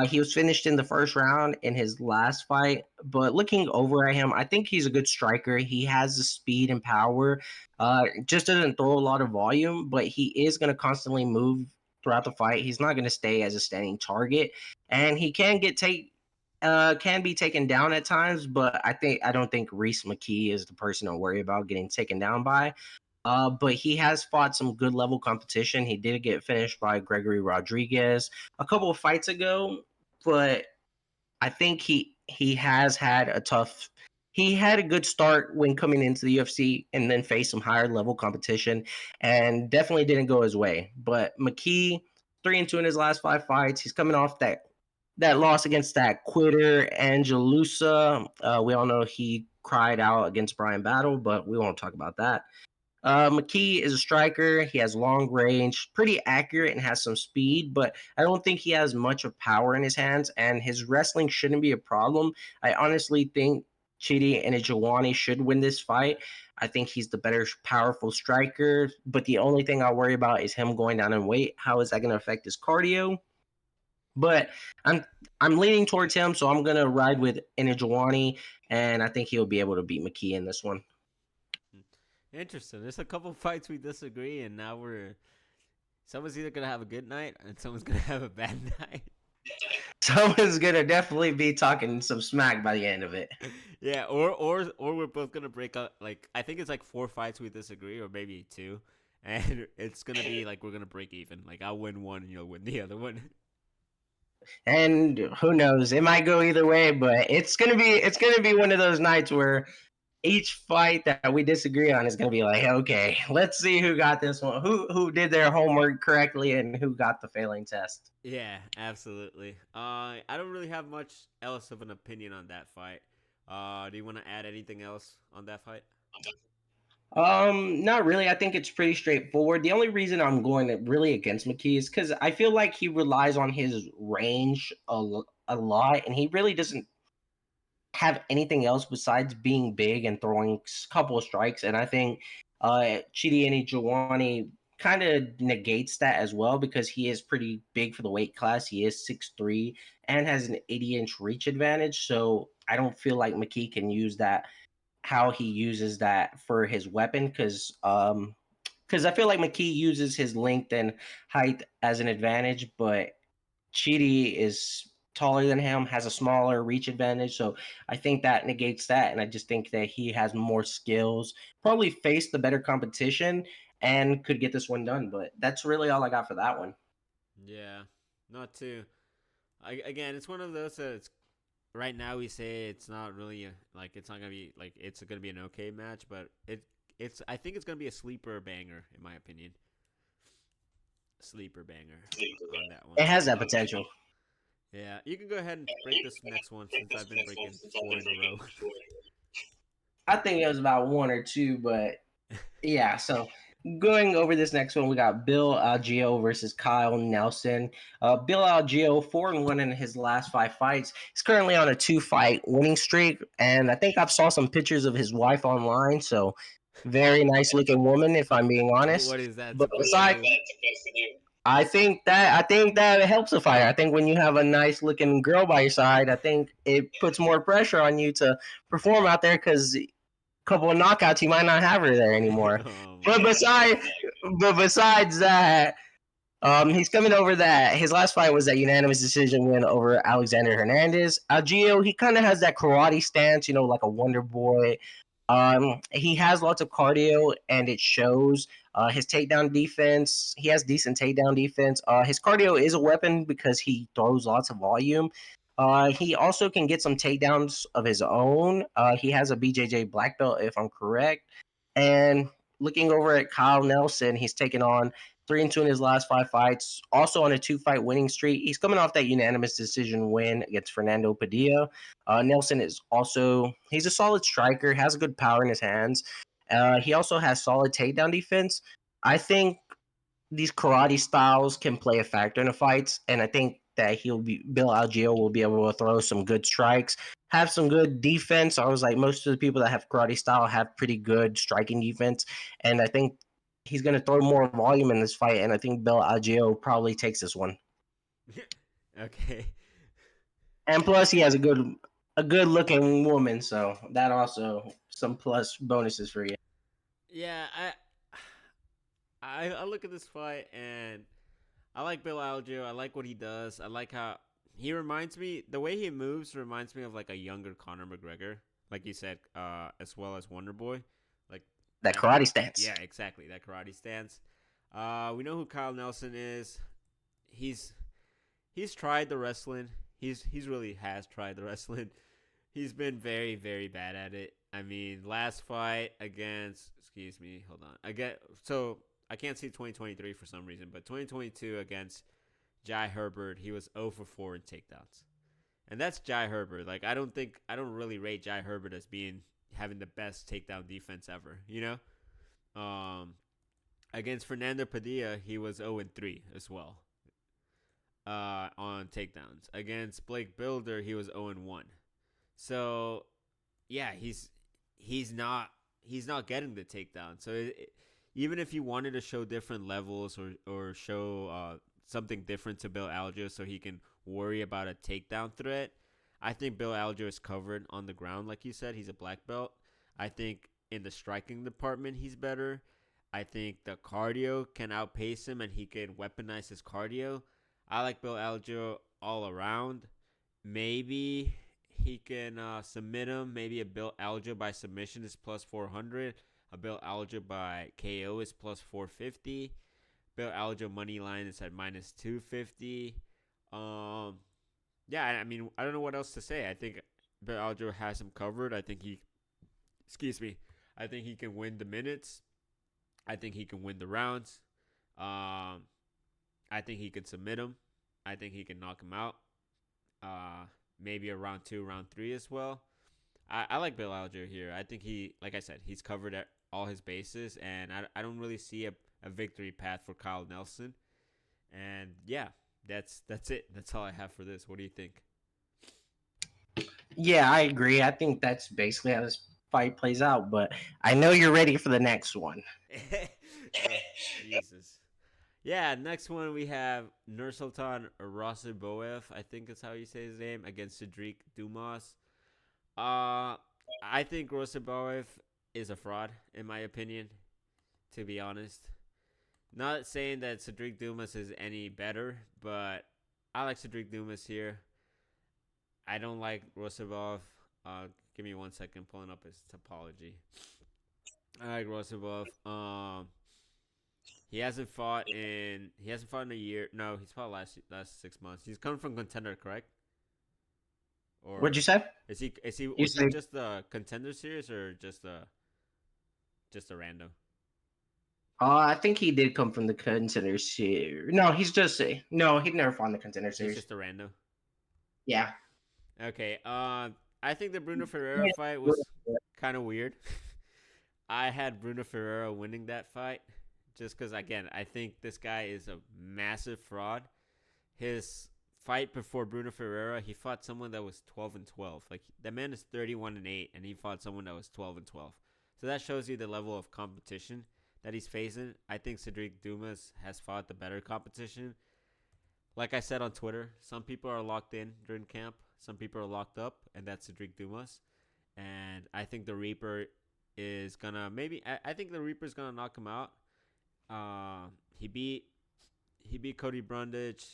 He was finished in the first round in his last fight. But looking over at him, I think he's a good striker. He has the speed and power. Just doesn't throw a lot of volume, but he is going to constantly move throughout the fight. He's not going to stay as a standing target, and he can be taken down at times. But I don't think Reese McKee is the person to worry about getting taken down by. But he has fought some good level competition. He did get finished by Gregory Rodriguez a couple of fights ago, but I think he has had a tough. He had a good start when coming into the UFC, and then faced some higher level competition, and definitely didn't go his way. But McKee, 3-2 in his last 5 fights. He's coming off that loss against that quitter Angelusa. We all know he cried out against Brian Battle, but we won't talk about that. McKee is a striker. He has long range, pretty accurate, and has some speed, but I don't think he has much of power in his hands, and his wrestling shouldn't be a problem. I honestly think Chidi and Ijawani should win this fight. I think he's the better, powerful striker, but the only thing I worry about is him going down in weight. How is that going to affect his cardio? But I'm leaning towards him, so I'm going to ride with Ijawani, and I think he'll be able to beat McKee in this one. Interesting. There's a couple fights we disagree, and now someone's either gonna have a good night and someone's gonna have a bad night. Someone's gonna definitely be talking some smack by the end of it. Yeah, or we're both gonna break up. Like I think it's like 4 fights we disagree, or maybe 2, and it's gonna be like we're gonna break even. Like I'll win one and you'll win the other one. And who knows? It might go either way, but it's gonna be one of those nights where each fight that we disagree on is going to be like, okay, let's see who got this one, who did their homework correctly, and who got the failing test. Yeah, absolutely. I don't really have much else of an opinion on that fight. Do you want to add anything else on that fight? Not really. I think it's pretty straightforward. The only reason I'm going really against McKee is because I feel like he relies on his range a lot, and he really doesn't have anything else besides being big and throwing a couple of strikes. And I think Chidi and Jawani kind of negates that as well, because he is pretty big for the weight class. He is 6'3" and has an 80-inch reach advantage. So I don't feel like McKee can use that, how he uses that for his weapon, because I feel like McKee uses his length and height as an advantage, but Chidi is taller than him, has a smaller reach advantage. So I think that negates that. And I just think that he has more skills, probably faced the better competition, and could get this one done. But that's really all I got for that one. Yeah, not too. Again, it's one of those that's right now we say it's not really like it's not gonna be like it's gonna be an okay match, but I think it's gonna be a sleeper banger in my opinion. Sleeper banger on that one. It has that potential. Yeah, you can go ahead and break this next one since I've been breaking 4 in a row. I think it was about 1 or 2, but yeah. So going over this next one, we got Bill Algeo versus Kyle Nelson. Bill Algeo 4-1 in his last 5 fights. He's currently on a 2-fight winning streak, and I think I've saw some pictures of his wife online. So very nice looking woman, if I'm being honest. What is that? But besides, I think that helps a fighter. I think when you have a nice looking girl by your side, I think it puts more pressure on you to perform out there, because couple of knockouts, he might not have her there anymore. Oh my But besides, but besides that, he's coming over that. His last fight was that unanimous decision win over Alexander Hernandez. Algio, he kind of has that karate stance, like a Wonder Boy. He has lots of cardio, and it shows. His takedown defense, he has decent takedown defense. His cardio is a weapon because he throws lots of volume. He also can get some takedowns of his own. He has a BJJ black belt, if I'm correct. And looking over at Kyle Nelson, he's taken on 3-2 in his last 5 fights. Also on a 2-fight winning streak. He's coming off that unanimous decision win against Fernando Padilla. Nelson is also he's a solid striker, has good power in his hands. He also has solid takedown defense. I think these karate styles can play a factor in the fights, and I think that Bill Algeo will be able to throw some good strikes, have some good defense. I was like, most of the people that have karate style have pretty good striking defense, and I think he's going to throw more volume in this fight, and I think Bill Algeo probably takes this one. Okay. And plus, he has a good looking woman, so that also some plus bonuses for you. Yeah, I look at this fight and I like Bill Algeo. I like what he does. I like how he reminds me. The way he moves reminds me of like a younger Conor McGregor, like you said, as well as Wonder Boy, like That karate stance. yeah, exactly that karate stance. We know who Kyle Nelson is. He's he's tried the wrestling. He's really has tried the wrestling. He's been very very bad at it. I mean, last fight against excuse me, hold on. I can't see 2023 for some reason, but 2022 against Jai Herbert, he was 0 for 4 in takedowns. And that's Jai Herbert. Like I don't really rate Jai Herbert as being having the best takedown defense ever, you know? Against Fernando Padilla, he was 0 and 3 as well. On takedowns. Against Blake Builder, he was 0 and 1. So, yeah, he's not getting the takedown. So even if he wanted to show different levels or show something different to Bill Algeo so he can worry about a takedown threat, I think Bill Algeo is covered on the ground. Like you said, he's a black belt. I think in the striking department, he's better. I think the cardio can outpace him and he can weaponize his cardio. I like Bill Algeo all around. Maybe he can submit him. Maybe a Bill Algeo by submission is plus 400. A Bill Algeo by KO is plus 450. Bill Algeo money line is at minus 250. Yeah, I mean, I don't know what else to say. I think Bill Algeo has him covered. Excuse me, I think he can win the minutes. I think he can win the rounds. I think he can submit him. I think he can knock him out. Maybe a round 2, round 3 as well. I like Bill Algeo here. I think like I said, he's covered at all his bases, and I don't really see a victory path for Kyle Nelson. And yeah, that's it. That's all I have for this. What do you think? Yeah, I agree. I think that's basically how this fight plays out, but I know you're ready for the next one. Oh, Jesus. Yeah, next one we have Nursultan Rosiboev. I think that's how you say his name, against Cedric Dumas. I think Rosiboev is a fraud, in my opinion, to be honest. Not saying that Cedric Dumas is any better, but I like Cedric Dumas here. I don't like Rosibov. Give me 1 second, pulling up his topology. I like Rosibov. He hasn't fought in a year. No, he's fought last 6 months. He's coming from Contender, correct? Or What'd you say? was he just the Contender series or just a random? I think he did come from the contender series. No, he never fought in the contender He's series. just a random. Yeah. Okay. I think the Bruno Ferreira fight was kind of weird. I had Bruno Ferreira winning that fight just because, again, I think this guy is a massive fraud. His fight before Bruno Ferreira, he fought someone that was 12 and 12. Like, that man is 31 and 8, and he fought someone that was 12 and 12. So that shows you the level of competition that he's facing. I think Cedric Dumas has fought the better competition. Like I said on Twitter, some people are locked in during camp. Some people are locked up, and that's Cedric Dumas. And I think the Reaper is gonna maybe. I think the Reaper's gonna knock him out. Uh, he beat Cody Brundage.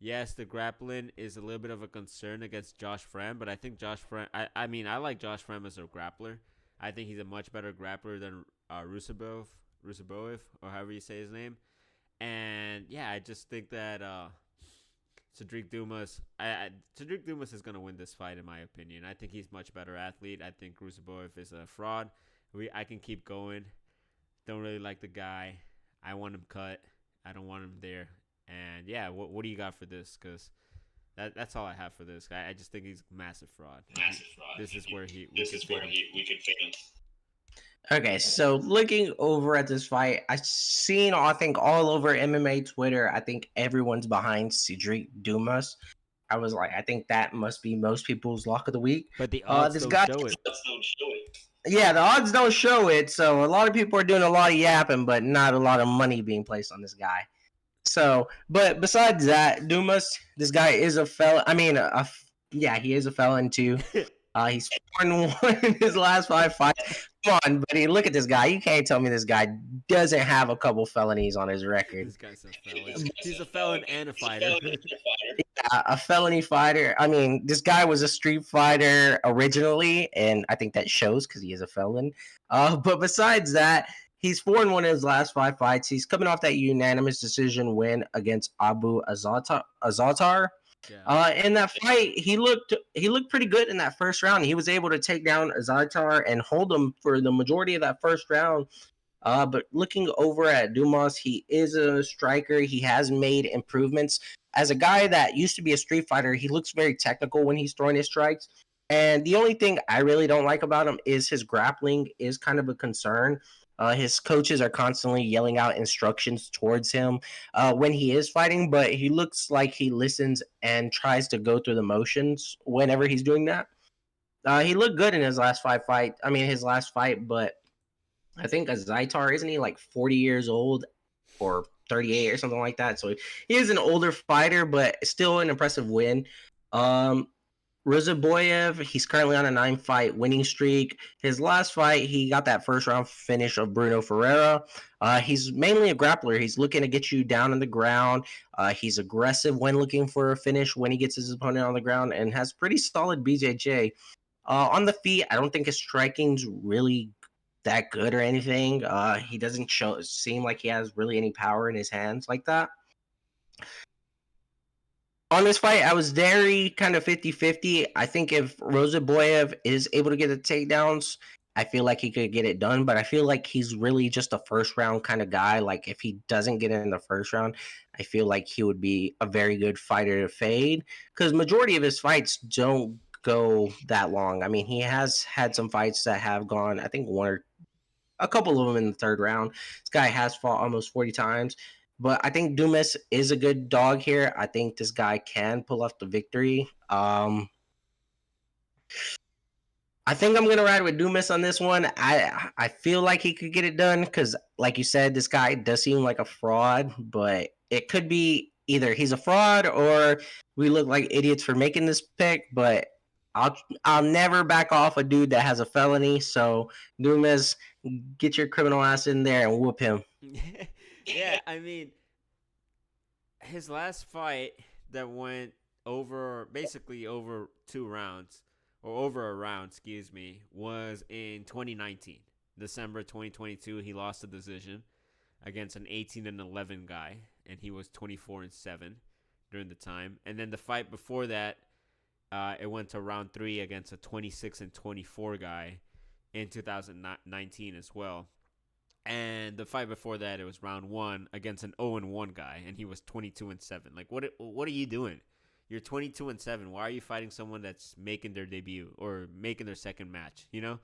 Yes, the grappling is a little bit of a concern against Josh Fram, but I think Josh Fram. I mean, I like Josh Fram as a grappler. I think he's a much better grappler than Rusaboev, or however you say his name. And yeah, I just think that Cedric Dumas, Cedric Dumas is gonna win this fight in my opinion. I think he's much better athlete. I think Rusaboev is a fraud. I can keep going. Don't really like the guy. I want him cut. I don't want him there. And yeah, what do you got for this? Because that's all I have for this guy. I just think he's massive fraud. Massive fraud. This is where we could fade him. Okay, so looking over at this fight, I've seen, I think, all over MMA Twitter, I think everyone's behind Cedric Dumas. I was like, I think that must be most people's lock of the week. But the odds don't show it. Yeah, the odds don't show it. So a lot of people are doing a lot of yapping, but not a lot of money being placed on this guy. So, but besides that, Dumas, this guy is a felon. I mean, yeah, he is a felon too. He's 4-1 in his last 5 fights. Come on, buddy, look at this guy. You can't tell me this guy doesn't have a couple felonies on his record. This guy's a felon. He's a felon and a fighter. Yeah, a felony fighter. I mean, this guy was a street fighter originally, and I think that shows because he is a felon. But besides that, he's 4-1 in his last 5 fights. He's coming off that unanimous decision win against Abu Azatar. Yeah. In that fight, he looked pretty good in that first round. He was able to take down Azatar and hold him for the majority of that first round. But looking over at Dumas, he is a striker. He has made improvements. As a guy that used to be a street fighter, he looks very technical when he's throwing his strikes. And the only thing I really don't like about him is his grappling is kind of a concern. His coaches are constantly yelling out instructions towards him when he is fighting, but he looks like he listens and tries to go through the motions whenever he's doing that. He looked good in his last last fight, but I think Zaitar, isn't he like 40 years old or 38 or something like that? So he is an older fighter, but still an impressive win. Rusaboev, he's currently on a 9-fight winning streak. His last fight, he got that first round finish of Bruno Ferreira. He's mainly a grappler. He's looking to get you down on the ground. He's aggressive when looking for a finish when he gets his opponent on the ground and has pretty solid BJJ. On the feet, I don't think his striking's really that good or anything. He doesn't seem like he has really any power in his hands like that. On this fight, I was very kind of 50-50. I think if Rusaboev is able to get the takedowns, I feel like he could get it done, but I feel like he's really just a first round kind of guy. Like if he doesn't get it in the first round, I feel like he would be a very good fighter to fade because majority of his fights don't go that long. I mean, he has had some fights that have gone, I think a couple of them in the third round. This guy has fought almost 40 times. But I think Dumas is a good dog here. I think this guy can pull off the victory. I think I'm going to ride with Dumas on this one. I feel like he could get it done because, like you said, this guy does seem like a fraud. But it could be either he's a fraud or we look like idiots for making this pick. But I'll never back off a dude that has a felony. So, Dumas, get your criminal ass in there and whoop him. Yeah, I mean, his last fight that went basically over 2 rounds, or over a round, was in 2019. December 2022, he lost the decision against an 18-11 guy, and he was 24-7 during the time. And then the fight before that, it went to round 3 against a 26-24 guy in 2019 as well. And the fight before that, it was round 1 against an 0-1 guy, and he was 22-7. Like, what are you doing? You're 22-7. Why are you fighting someone that's making their debut or making their second match? You know.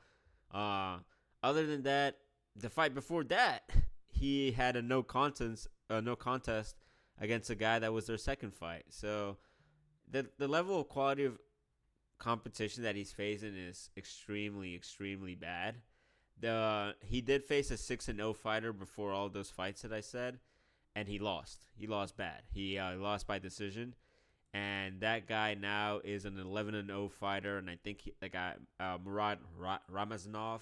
Other than that, the fight before that, he had a no contest against a guy that was their second fight. So, the level of quality of competition that he's facing is extremely, extremely bad. He did face a 6-0 fighter before all those fights that I said, and he lost. He lost bad. He lost by decision, and that guy now is an 11-0 fighter, and I think the guy Murad Ramazanov,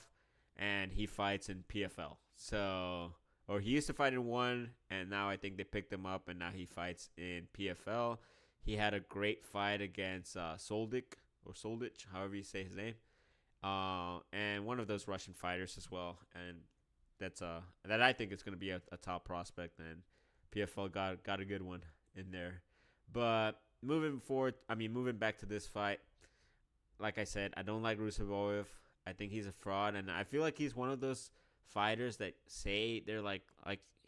and he fights in PFL. So, or he used to fight in one, and now I think they picked him up, and now he fights in PFL. He had a great fight against Soldic or Soldich, however you say his name, and one of those Russian fighters as well. And that I think is going to be a top prospect. And PFL got a good one in there. But moving back to this fight, like I said, I don't like Rusevoyev. I think he's a fraud, and I feel like he's one of those fighters that say they're like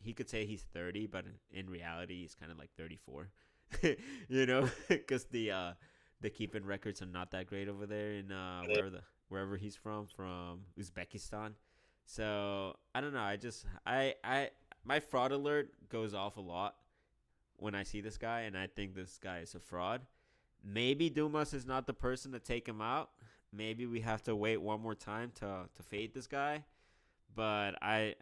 he could say he's 30, but in reality he's kind of like 34. You know, because the keeping records are not that great over there in wherever he's from Uzbekistan. So I don't know. I my fraud alert goes off a lot when I see this guy, and I think this guy is a fraud. Maybe Dumas is not the person to take him out. Maybe we have to wait one more time to fade this guy. But I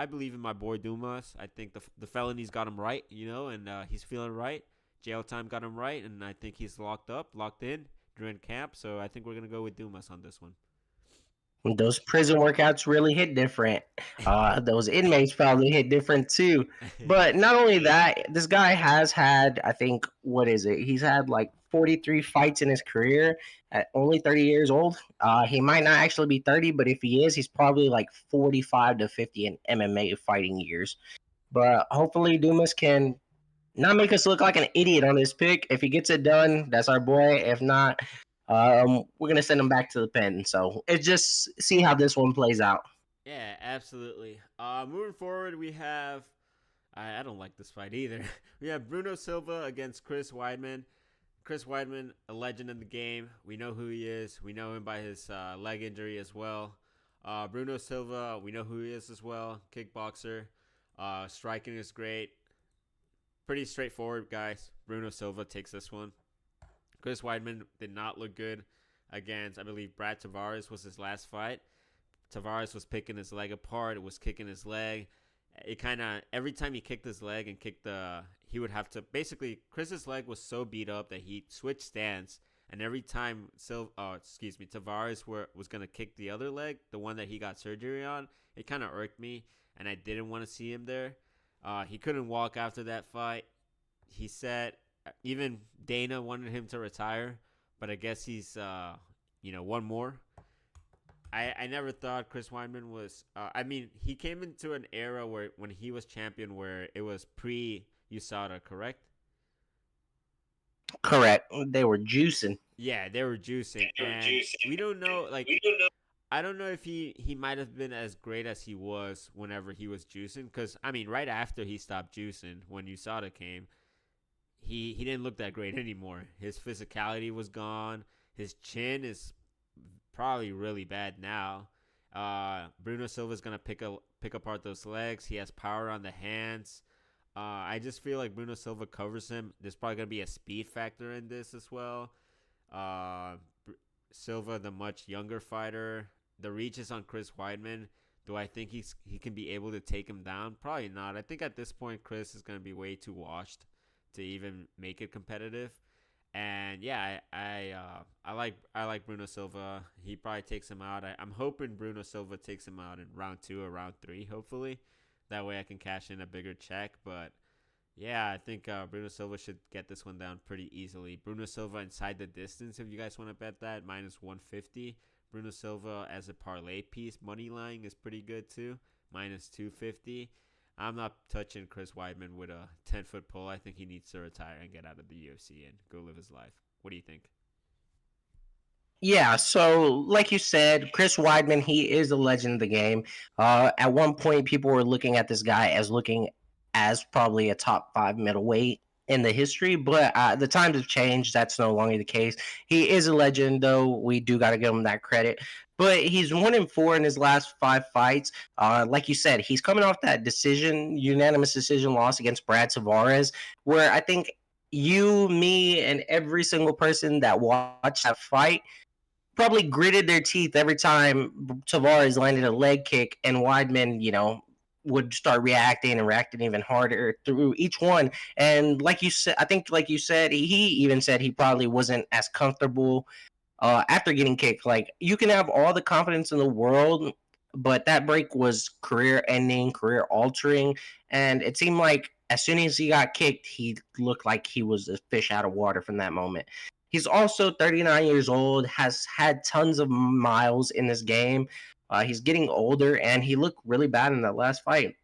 believe in my boy Dumas. I think the felonies got him right, and he's feeling right. Jail time got him right, and I think he's locked in during camp. So I think we're gonna go with Dumas on this one. Those prison workouts really hit different. Those inmates probably hit different too. But not only that, this guy has had, I think, what is it? He's had like 43 fights in his career at only 30 years old. He might not actually be 30, but if he is, he's probably like 45 to 50 in MMA fighting years. But hopefully, Dumas can not make us look like an idiot on this pick. If he gets it done, that's our boy. If not, we're gonna send him back to the pen. So it's just see how this one plays out. Yeah, absolutely. Moving forward, we have. I don't like this fight either. We have Bruno Silva against Chris Weidman. Chris Weidman, a legend in the game. We know who he is. We know him by his leg injury as well. Bruno Silva, we know who he is as well. Kickboxer. Striking is great. Pretty straightforward, guys. Bruno Silva takes this one. Chris Weidman did not look good against, I believe, Brad Tavares was his last fight. Tavares was picking his leg apart. It was kicking his leg. It kind of, every time he kicked his leg and he would have to, basically, Chris's leg was so beat up that he switched stance. And every time Tavares was going to kick the other leg, the one that he got surgery on, it kind of irked me. And I didn't want to see him there. He couldn't walk after that fight. He said, even Dana wanted him to retire, but I guess he's, one more. I never thought Chris Weidman was. He came into an era when he was champion, where it was pre-USADA, correct? Correct. They were juicing. Yeah, they were juicing, we don't know. I don't know if he might have been as great as he was whenever he was juicing, because right after he stopped juicing, when USADA came, he didn't look that great anymore. His physicality was gone. His chin is probably really bad now. Bruno Silva's gonna pick apart those legs. He has power on the hands. I just feel like Bruno Silva covers him. There's probably gonna be a speed factor in this as well. Silva, the much younger fighter, the reach is on Chris Weidman. Do I think he can be able to take him down? Probably not. I think at this point Chris is gonna be way too washed to even make it competitive. And yeah, I like Bruno Silva. He probably takes him out. I'm hoping Bruno Silva takes him out in round 2 or round 3, hopefully. That way I can cash in a bigger check. But yeah, I think Bruno Silva should get this one down pretty easily. Bruno Silva inside the distance, if you guys want to bet that, minus 150. Bruno Silva as a parlay piece, money line is pretty good too, minus 250. I'm not touching Chris Weidman with a 10-foot pole. I think he needs to retire and get out of the UFC and go live his life. What do you think? Yeah, so like you said, Chris Weidman, he is a legend of the game. At one point, people were looking at this guy as looking as probably a top 5 middleweight in the history, but the times have changed. That's no longer the case. He is a legend, though. We do got to give him that credit. But he's 1-4 in his last 5 fights. Like you said, he's coming off that unanimous decision loss against Brad Tavares, where I think you, me, and every single person that watched that fight probably gritted their teeth every time Tavares landed a leg kick, and Weidman, would start reacting and reacting even harder through each one. And like you said, I think, like you said, he even said he probably wasn't as comfortable after getting kicked. Like, you can have all the confidence in the world but that break was career ending, career altering, and it seemed like as soon as he got kicked, he looked like he was a fish out of water from that moment. He's also 39 years old, has had tons of miles in this game. He's getting older, and he looked really bad in that last fight.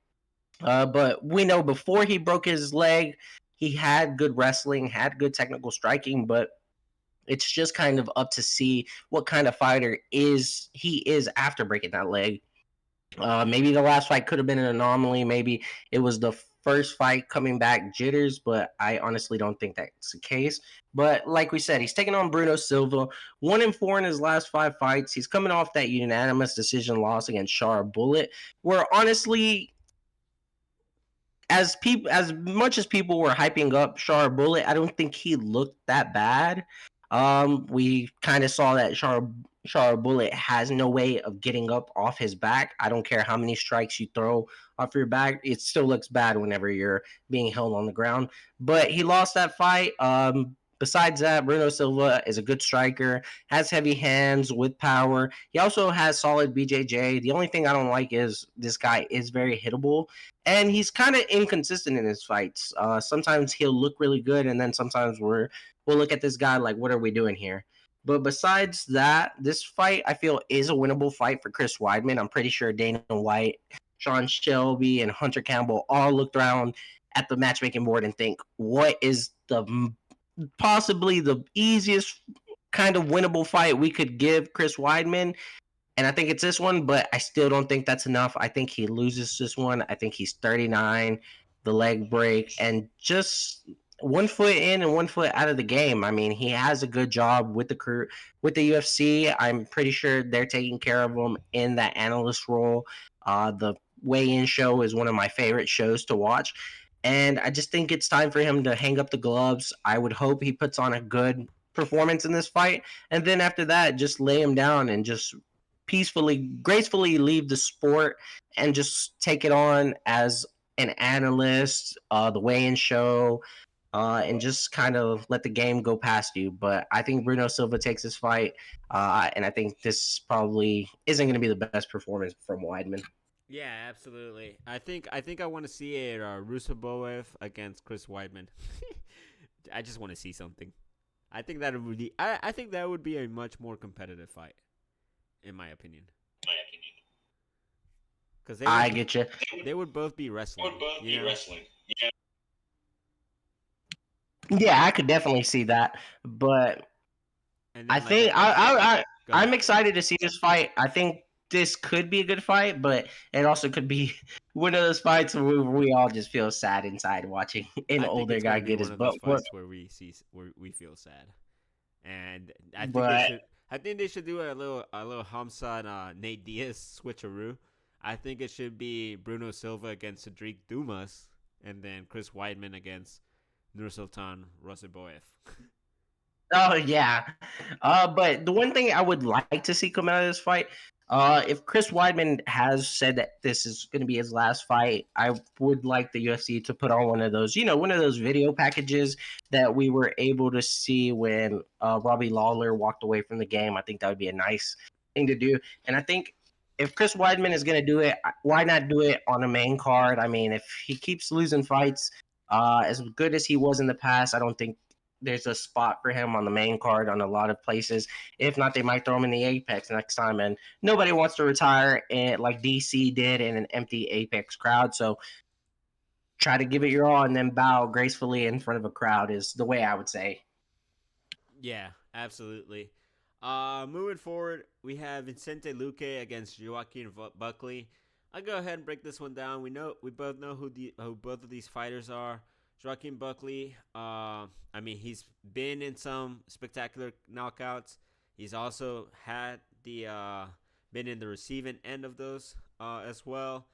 But we know before he broke his leg, he had good wrestling, had good technical striking, but it's just kind of up to see what kind of fighter he is after breaking that leg. Maybe the last fight could have been an anomaly. Maybe it was the first fight coming back jitters, but I honestly don't think that's the case. But like we said, he's taking on Bruno Silva, 1-4 in his last 5 fights. He's coming off that unanimous decision loss against Shara Bullet, where honestly, as much as people were hyping up Shara Bullet, I don't think he looked that bad. We kind of saw that Shara Bullet has no way of getting up off his back. I don't care how many strikes you throw off your back, it still looks bad whenever you're being held on the ground. But he lost that fight. Besides that, Bruno Silva is a good striker, has heavy hands with power. He also has solid BJJ. The only thing I don't like is this guy is very hittable, and he's kind of inconsistent in his fights. Sometimes he'll look really good, and then sometimes we'll look at this guy like, what are we doing here? But besides that, this fight I feel is a winnable fight for Chris Weidman. I'm pretty sure Dana White, Sean Shelby, and Hunter Campbell all looked around at the matchmaking board and think, what is the possibly the easiest kind of winnable fight we could give Chris Weidman? And I think it's this one, but I still don't think that's enough. I think he loses this one. I think he's 39, the leg break, and just 1 foot in and 1 foot out of the game. I mean, he has a good job with the crew, with the UFC. I'm pretty sure they're taking care of him in that analyst role. The weigh-in show is one of my favorite shows to watch. And I just think it's time for him to hang up the gloves. I would hope he puts on a good performance in this fight. And then after that, just lay him down and just peacefully, gracefully leave the sport and just take it on as an analyst, the weigh-in show, and just kind of let the game go past you. But I think Bruno Silva takes this fight, and I think this probably isn't going to be the best performance from Weidman. Yeah, absolutely. I think I want to see a Rusaboev against Chris Weidman. I just want to see something. I think that would be. I think that would be a much more competitive fight, in my opinion. Because I get you. They would both be wrestling. Yeah. Yeah, I could definitely see that, but And I then think Go I'm ahead. excited to see this fight. I think this could be a good fight, but it also could be one of those fights where we all just feel sad inside watching an I think older it's guy gonna be get his one of those butt whooped. fights where we feel sad, and But I think they should do a little Hamza and Nate Diaz switcheroo. I think it should be Bruno Silva against Cedric Dumas, and then Chris Weidman against Nursultan Rosaboyev. oh yeah, but the one thing I would like to see come out of this fight, if Chris Weidman has said that this is going to be his last fight, I would like the UFC to put on one of those, one of those video packages that we were able to see when Robbie Lawler walked away from the game. I think that would be a nice thing to do, and I think. If Chris Weidman is going to do it, why not do it on a main card? I mean, if he keeps losing fights, as good as he was in the past, I don't think there's a spot for him on the main card on a lot of places. If not, they might throw him in the Apex next time. And nobody wants to retire like DC did in an empty Apex crowd. So try to give it your all and then bow gracefully in front of a crowd is the way I would say. Yeah, absolutely. Moving forward, we have Vicente Luque against Joaquin Buckley. I'll go ahead and break this one down. We both know who both of these fighters are. Joaquin Buckley, I mean, he's been in some spectacular knockouts. He's also had been in the receiving end of those as well.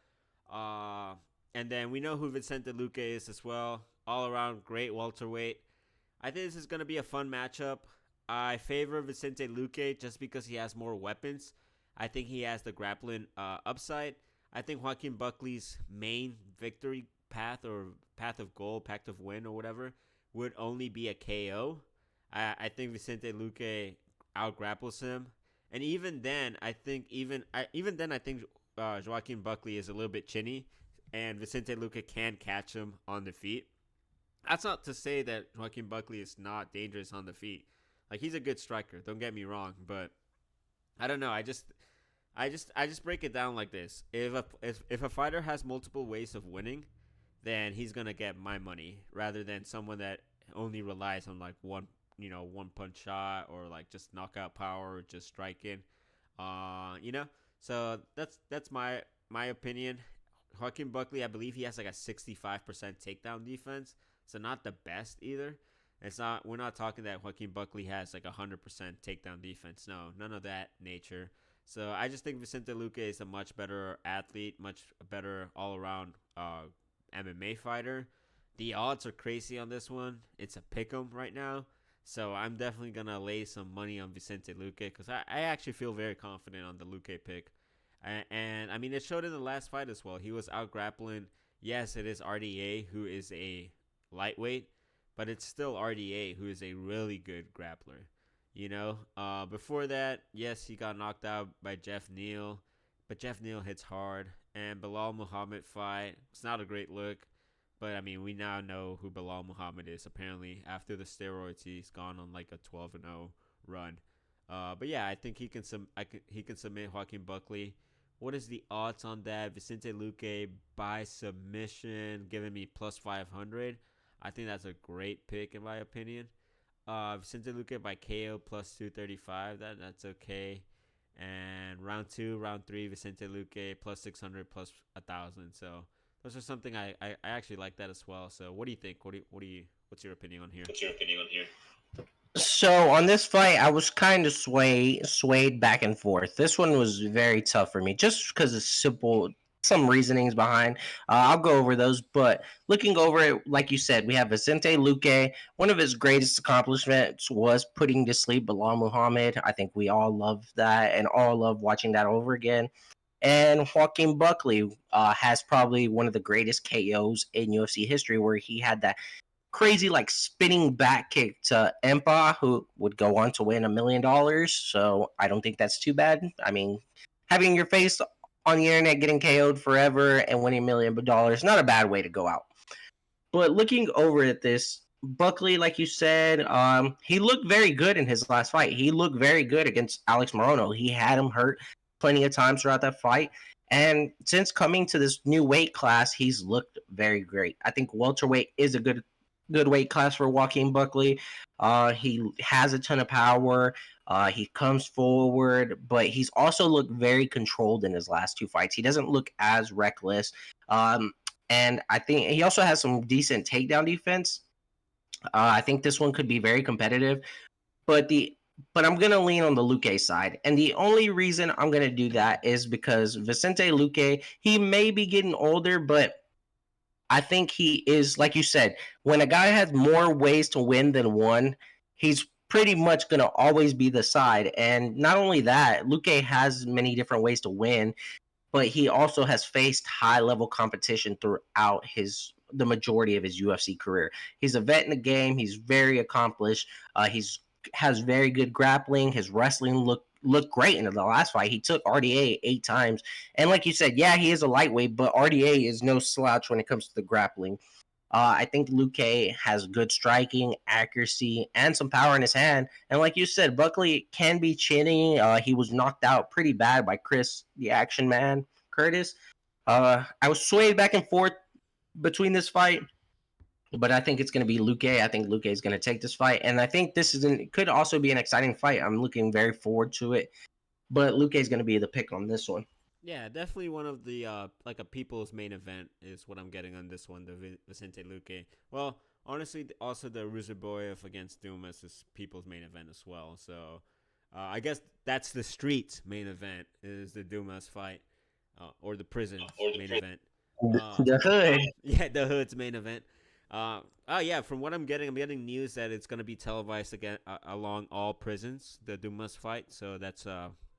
And then we know who Vicente Luque is as well. All around great welterweight. I think this is going to be a fun matchup. I favor Vicente Luque just because he has more weapons. I think he has the grappling upside. I think Joaquin Buckley's main victory path or path of goal, path of win or whatever would only be a KO. I think Vicente Luque out grapples him, and even then, I think Joaquin Buckley is a little bit chinny, and Vicente Luque can catch him on the feet. That's not to say that Joaquin Buckley is not dangerous on the feet. Like, he's a good striker. Don't get me wrong, but I don't know. I just break it down like this. If a fighter has multiple ways of winning, then he's gonna get my money rather than someone that only relies on like one punch shot or like just knockout power or just striking. You know. So that's my opinion. Joaquin Buckley, I believe he has like a 65% takedown defense, so not the best either. It's not. We're not talking that Joaquin Buckley has like 100% takedown defense. No, none of that nature. So I just think Vicente Luque is a much better athlete, much better all around MMA fighter. The odds are crazy on this one. It's a pick'em right now. So I'm definitely gonna lay some money on Vicente Luque because I actually feel very confident on the Luque pick. And I mean, it showed in the last fight as well. He was out grappling. Yes, it is RDA who is a lightweight, but it's still RDA who is a really good grappler. Before that, yes, he got knocked out by Jeff Neal, but Jeff Neal hits hard. And Bilal Muhammad fight, it's not a great look, but I mean, we now know who Bilal Muhammad is. Apparently, after the steroids, he's gone on like a 12-0 run. But yeah, I think he can submit Joaquin Buckley. What is the odds on that? Vicente Luque by submission, giving me plus 500. I think that's a great pick in my opinion. Vicente Luque by KO plus 235. That's okay. And round 2, round 3, Vicente Luque plus 600 plus 1,000. So those are something I actually like that as well. So what do you think? What's your opinion on here? So on this fight, I was kind of swayed back and forth. This one was very tough for me, just because it's simple. Some reasonings behind. I'll go over those, but looking over it, like you said, we have Vicente Luque. One of his greatest accomplishments was putting to sleep Bilal Muhammad. I think we all love that and all love watching that over again. And Joaquin Buckley has probably one of the greatest KOs in UFC history, where he had that crazy like spinning back kick to Empa, who would go on to win $1 million. So I don't think that's too bad. I mean, having your face on the internet getting KO'd forever and winning $1 million, not a bad way to go out. But looking over at this, Buckley, like you said, he looked very good in his last fight. He looked very good against Alex Morono. He had him hurt plenty of times throughout that fight. And since coming to this new weight class, he's looked very great. I think welterweight is a good weight class for Joaquin Buckley. He has a ton of power. He comes forward, but he's also looked very controlled in his last 2 fights. He doesn't look as reckless. And I think he also has some decent takedown defense. I think this one could be very competitive, but I'm gonna lean on the Luque side, and the only reason I'm gonna do that is because Vicente Luque, he may be getting older, but I think he is, like you said, when a guy has more ways to win than one, he's pretty much going to always be the side. And not only that, Luque has many different ways to win, but he also has faced high level competition throughout the majority of his UFC career. He's a vet in the game. He's very accomplished. He's has very good grappling. His wrestling looked great in the last fight. He took RDA 8 times. And like you said, yeah, he is a lightweight, but RDA is no slouch when it comes to the grappling. I think Luque has good striking, accuracy, and some power in his hand. And like you said, Buckley can be chinny. He was knocked out pretty bad by Chris, the Action Man, Curtis. I was swayed back and forth between this fight, but I think it's going to be Luque. I think Luque is going to take this fight, and I think this could also be an exciting fight. I'm looking very forward to it, but Luque is going to be the pick on this one. Yeah, definitely one of the like a people's main event is what I'm getting on this one, the Vicente Luque. Well, honestly, also the Ruziboyev against Dumas is people's main event as well. So I guess that's the streets main event is the Dumas fight, or the prison's main event. The hood. Yeah, the hood's main event. Oh yeah, from what I'm getting news that it's gonna be televised again along all prisons, the Dumas fight. So that's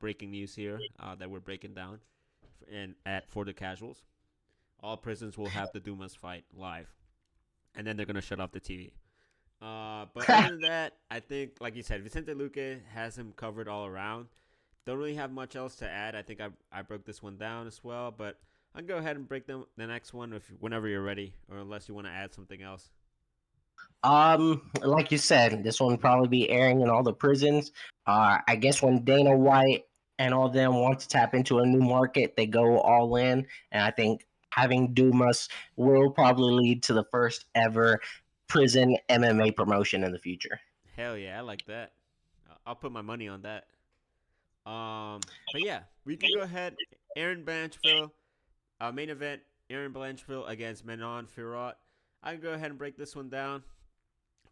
breaking news here that we're breaking down, and for the casuals, all prisons will have the Dumas fight live, and then they're gonna shut off the TV. But other than that, I think, like you said, Vicente Luque has him covered all around. Don't really have much else to add. I think I broke this one down as well, but I'll go ahead and break the next one whenever you're ready, or unless you want to add something else. Like you said, this one will probably be airing in all the prisons. I guess when Dana White and all them want to tap into a new market, they go all in, and I think having Dumas will probably lead to the first ever prison MMA promotion in the future. Hell yeah, I like that. I'll put my money on that. But yeah, we can go ahead. Erin Blanchfield, main event. Erin Blanchfield against MANon Fiorot. I can go ahead and break this one down.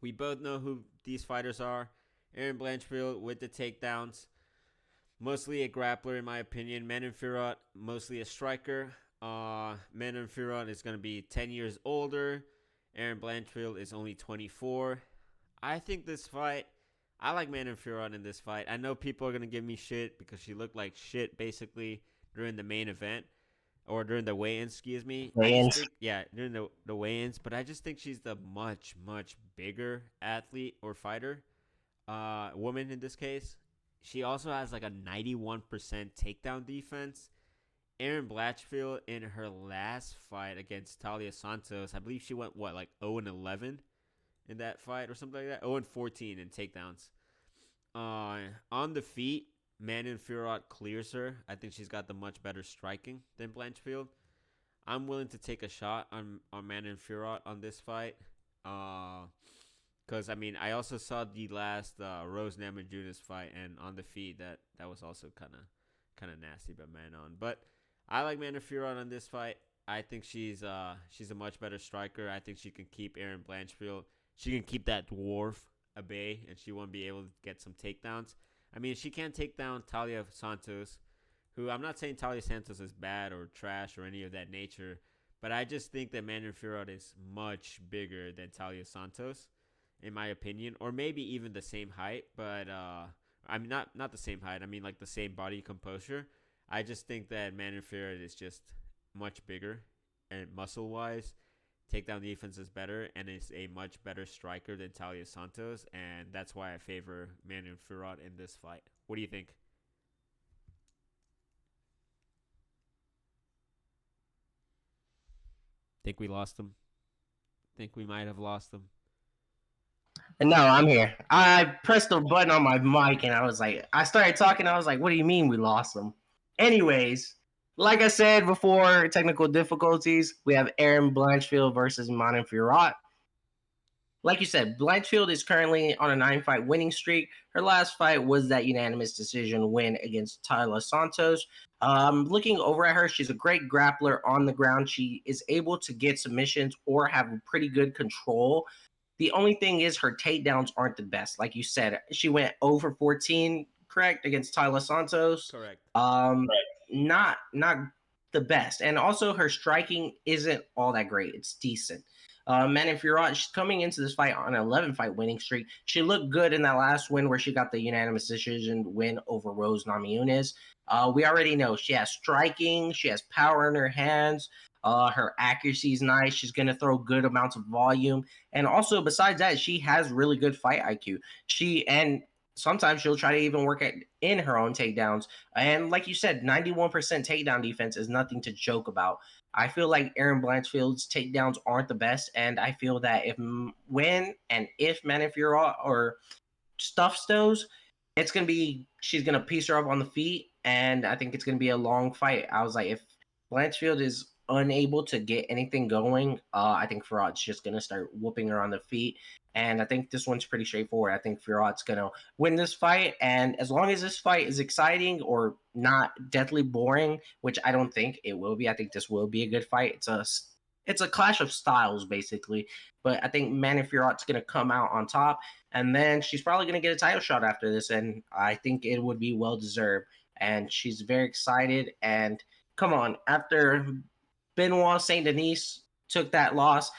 We both know who these fighters are. Erin Blanchfield with the takedowns, mostly a grappler in my opinion. MANon Fiorot, mostly a striker. MANon Fiorot is going to be 10 years older. Erin Blanchfield is only 24. I think this fight, I like MANon Fiorot in this fight. I know people are going to give me shit because she looked like shit basically during the main event. Or during the weigh-ins, excuse me. I just think, yeah, during the weigh-ins. But I just think she's the much, much bigger athlete or fighter. Woman in this case. She also has like a 91% takedown defense. Erin Blanchfield in her last fight against Talia Santos, I believe she went, like 0-11 in that fight or something like that? 0-14 in takedowns. On the feet, MANon Fiorot clears her. I think she's got the much better striking than Blanchfield. I'm willing to take a shot on MANon Fiorot on this fight. Because, I mean, I also saw the last Rose Namajunas fight, and on the feet, that was also kind of nasty by MANon. But I like MANon Fiorot on this fight. I think she's a much better striker. I think she can keep Erin Blanchfield. She can keep that dwarf at bay, and she won't be able to get some takedowns. I mean, she can't take down Talia Santos, who I'm not saying Talia Santos is bad or trash or any of that nature, but I just think that MANon Fiorot is much bigger than Talia Santos, in my opinion, or maybe even the same height, but I mean not the same height. I mean like the same body composure. I just think that MANon Fiorot is just much bigger and muscle wise. Takedown defense is better and is a much better striker than Talia Santos, and that's why I favor MANon Fiorot in this fight. What do you think? Think we lost him? Think we might have lost him? No, I'm here. I pressed the button on my mic and I started talking. I was like, what do you mean we lost them? Anyways, like I said before, technical difficulties. We have Erin Blanchfield versus MANon Fiorot. Like you said, Blanchfield is currently on a 9-fight winning streak. Her last fight was that unanimous decision win against Talia Santos. Looking over at her, she's a great grappler on the ground. She is able to get submissions or have pretty good control. The only thing is her takedowns aren't the best. Like you said, she went over 14, correct, against Talia Santos. Correct. Not the best. And also her striking isn't all that great. It's decent. MANon Fiorot, she's coming into this fight on an 11-fight winning streak. She looked good in that last win where she got the unanimous decision win over Rose Namajunas. We already know she has striking, she has power in her hands. Her accuracy is nice. She's going to throw good amounts of volume. And also, besides that, she has really good fight IQ. And sometimes she'll try to even work in her own takedowns. And like you said, 91% takedown defense is nothing to joke about. I feel like Erin Blanchfield's takedowns aren't the best, and I feel that when and if MANon Fiorot or stuffs those, she's gonna piece her up on the feet, and I think it's gonna be a long fight. I was like, if Blanchfield is unable to get anything going, I think Fiorot's just gonna start whooping her on the feet. And I think this one's pretty straightforward. I think Fiorot's gonna win this fight, and as long as this fight is exciting or not deathly boring, which I don't think it will be, I think this will be a good fight. It's a clash of styles basically, but I think MANon Fiorot's gonna come out on top, and then she's probably gonna get a title shot after this, and I think it would be well deserved. And she's very excited. And come on, after Benoit Saint Denis took that loss,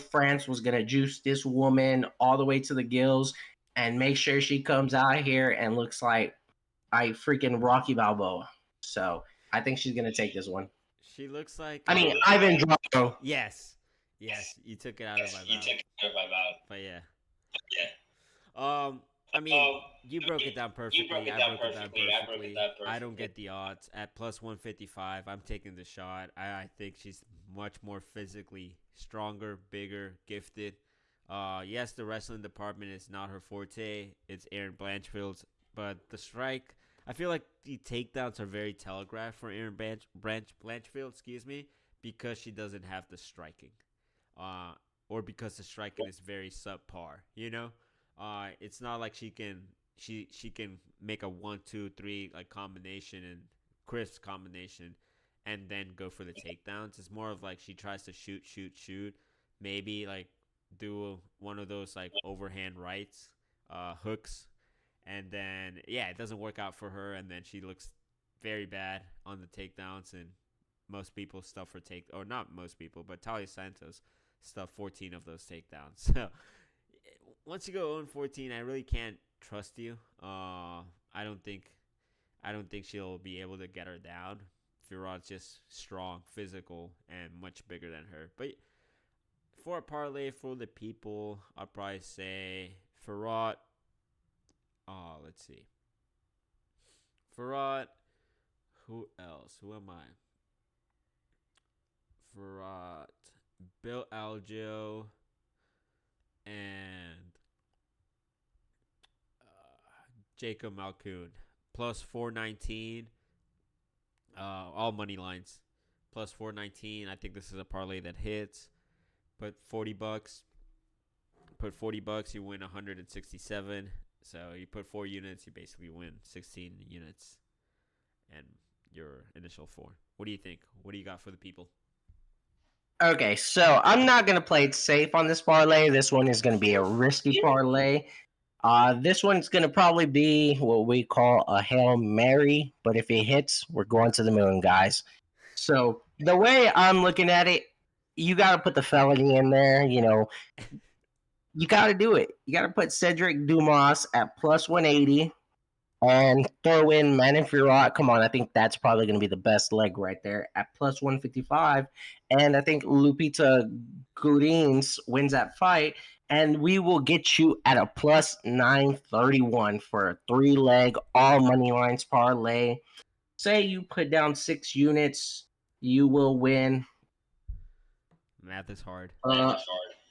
France was going to juice this woman all the way to the gills and make sure she comes out here and looks like I freaking Rocky Balboa. So I think she's going to take this one. She looks like. I mean, Ivan Drago. Yes. You took it out of my mouth. You took it out of my mouth. But yeah. Yeah. I mean, You broke it down perfectly. I broke it down perfectly. I don't get the odds at plus 155. I'm taking the shot. I think she's much more physically stronger, bigger, gifted. Yes, the wrestling department is not her forte. It's Erin Blanchfield's, but the strike. I feel like the takedowns are very telegraphed for Erin Blanchfield. Excuse me, because she doesn't have the striking, or because the striking is very subpar. It's not like she can make a 1, 2, 3 like combination and crisp combination and then go for the takedowns. It's more of like she tries to shoot, maybe like do one of those like overhand rights, hooks, and then yeah, it doesn't work out for her, and then she looks very bad on the takedowns, and most people stuff her or not most people, but Talia Santos stuffed 14 of those takedowns. So once you go 0-14, I really can't trust you. I don't think she'll be able to get her down. Fiorot's just strong, physical, and much bigger than her. But for a parlay for the people, I'll probably say Fiorot. Let's see. Fiorot. Who else? Who am I? Fiorot, Bill Algeo, and Jacob Malkoon. Plus 419. All money lines. Plus 419. I think this is a parlay that hits. Put $40. Put $40, you win 167. So you put 4 units, you basically win 16 units. And your initial 4. What do you think? What do you got for the people? Okay, so I'm not going to play it safe on this parlay. This one is going to be a risky parlay. This one's going to probably be what we call a Hail Mary, but if it hits, we're going to the moon, guys. So the way I'm looking at it, you got to put the felony in there. You got to do it. You got to put Cedric Dumas at plus 180 and throw in MANon Fiorot. Come on, I think that's probably going to be the best leg right there at plus 155. And I think Lupita Godinez wins that fight. And we will get you at a plus 931 for a 3-leg all money lines parlay. Say you put down 6 units, you will win. Math is hard.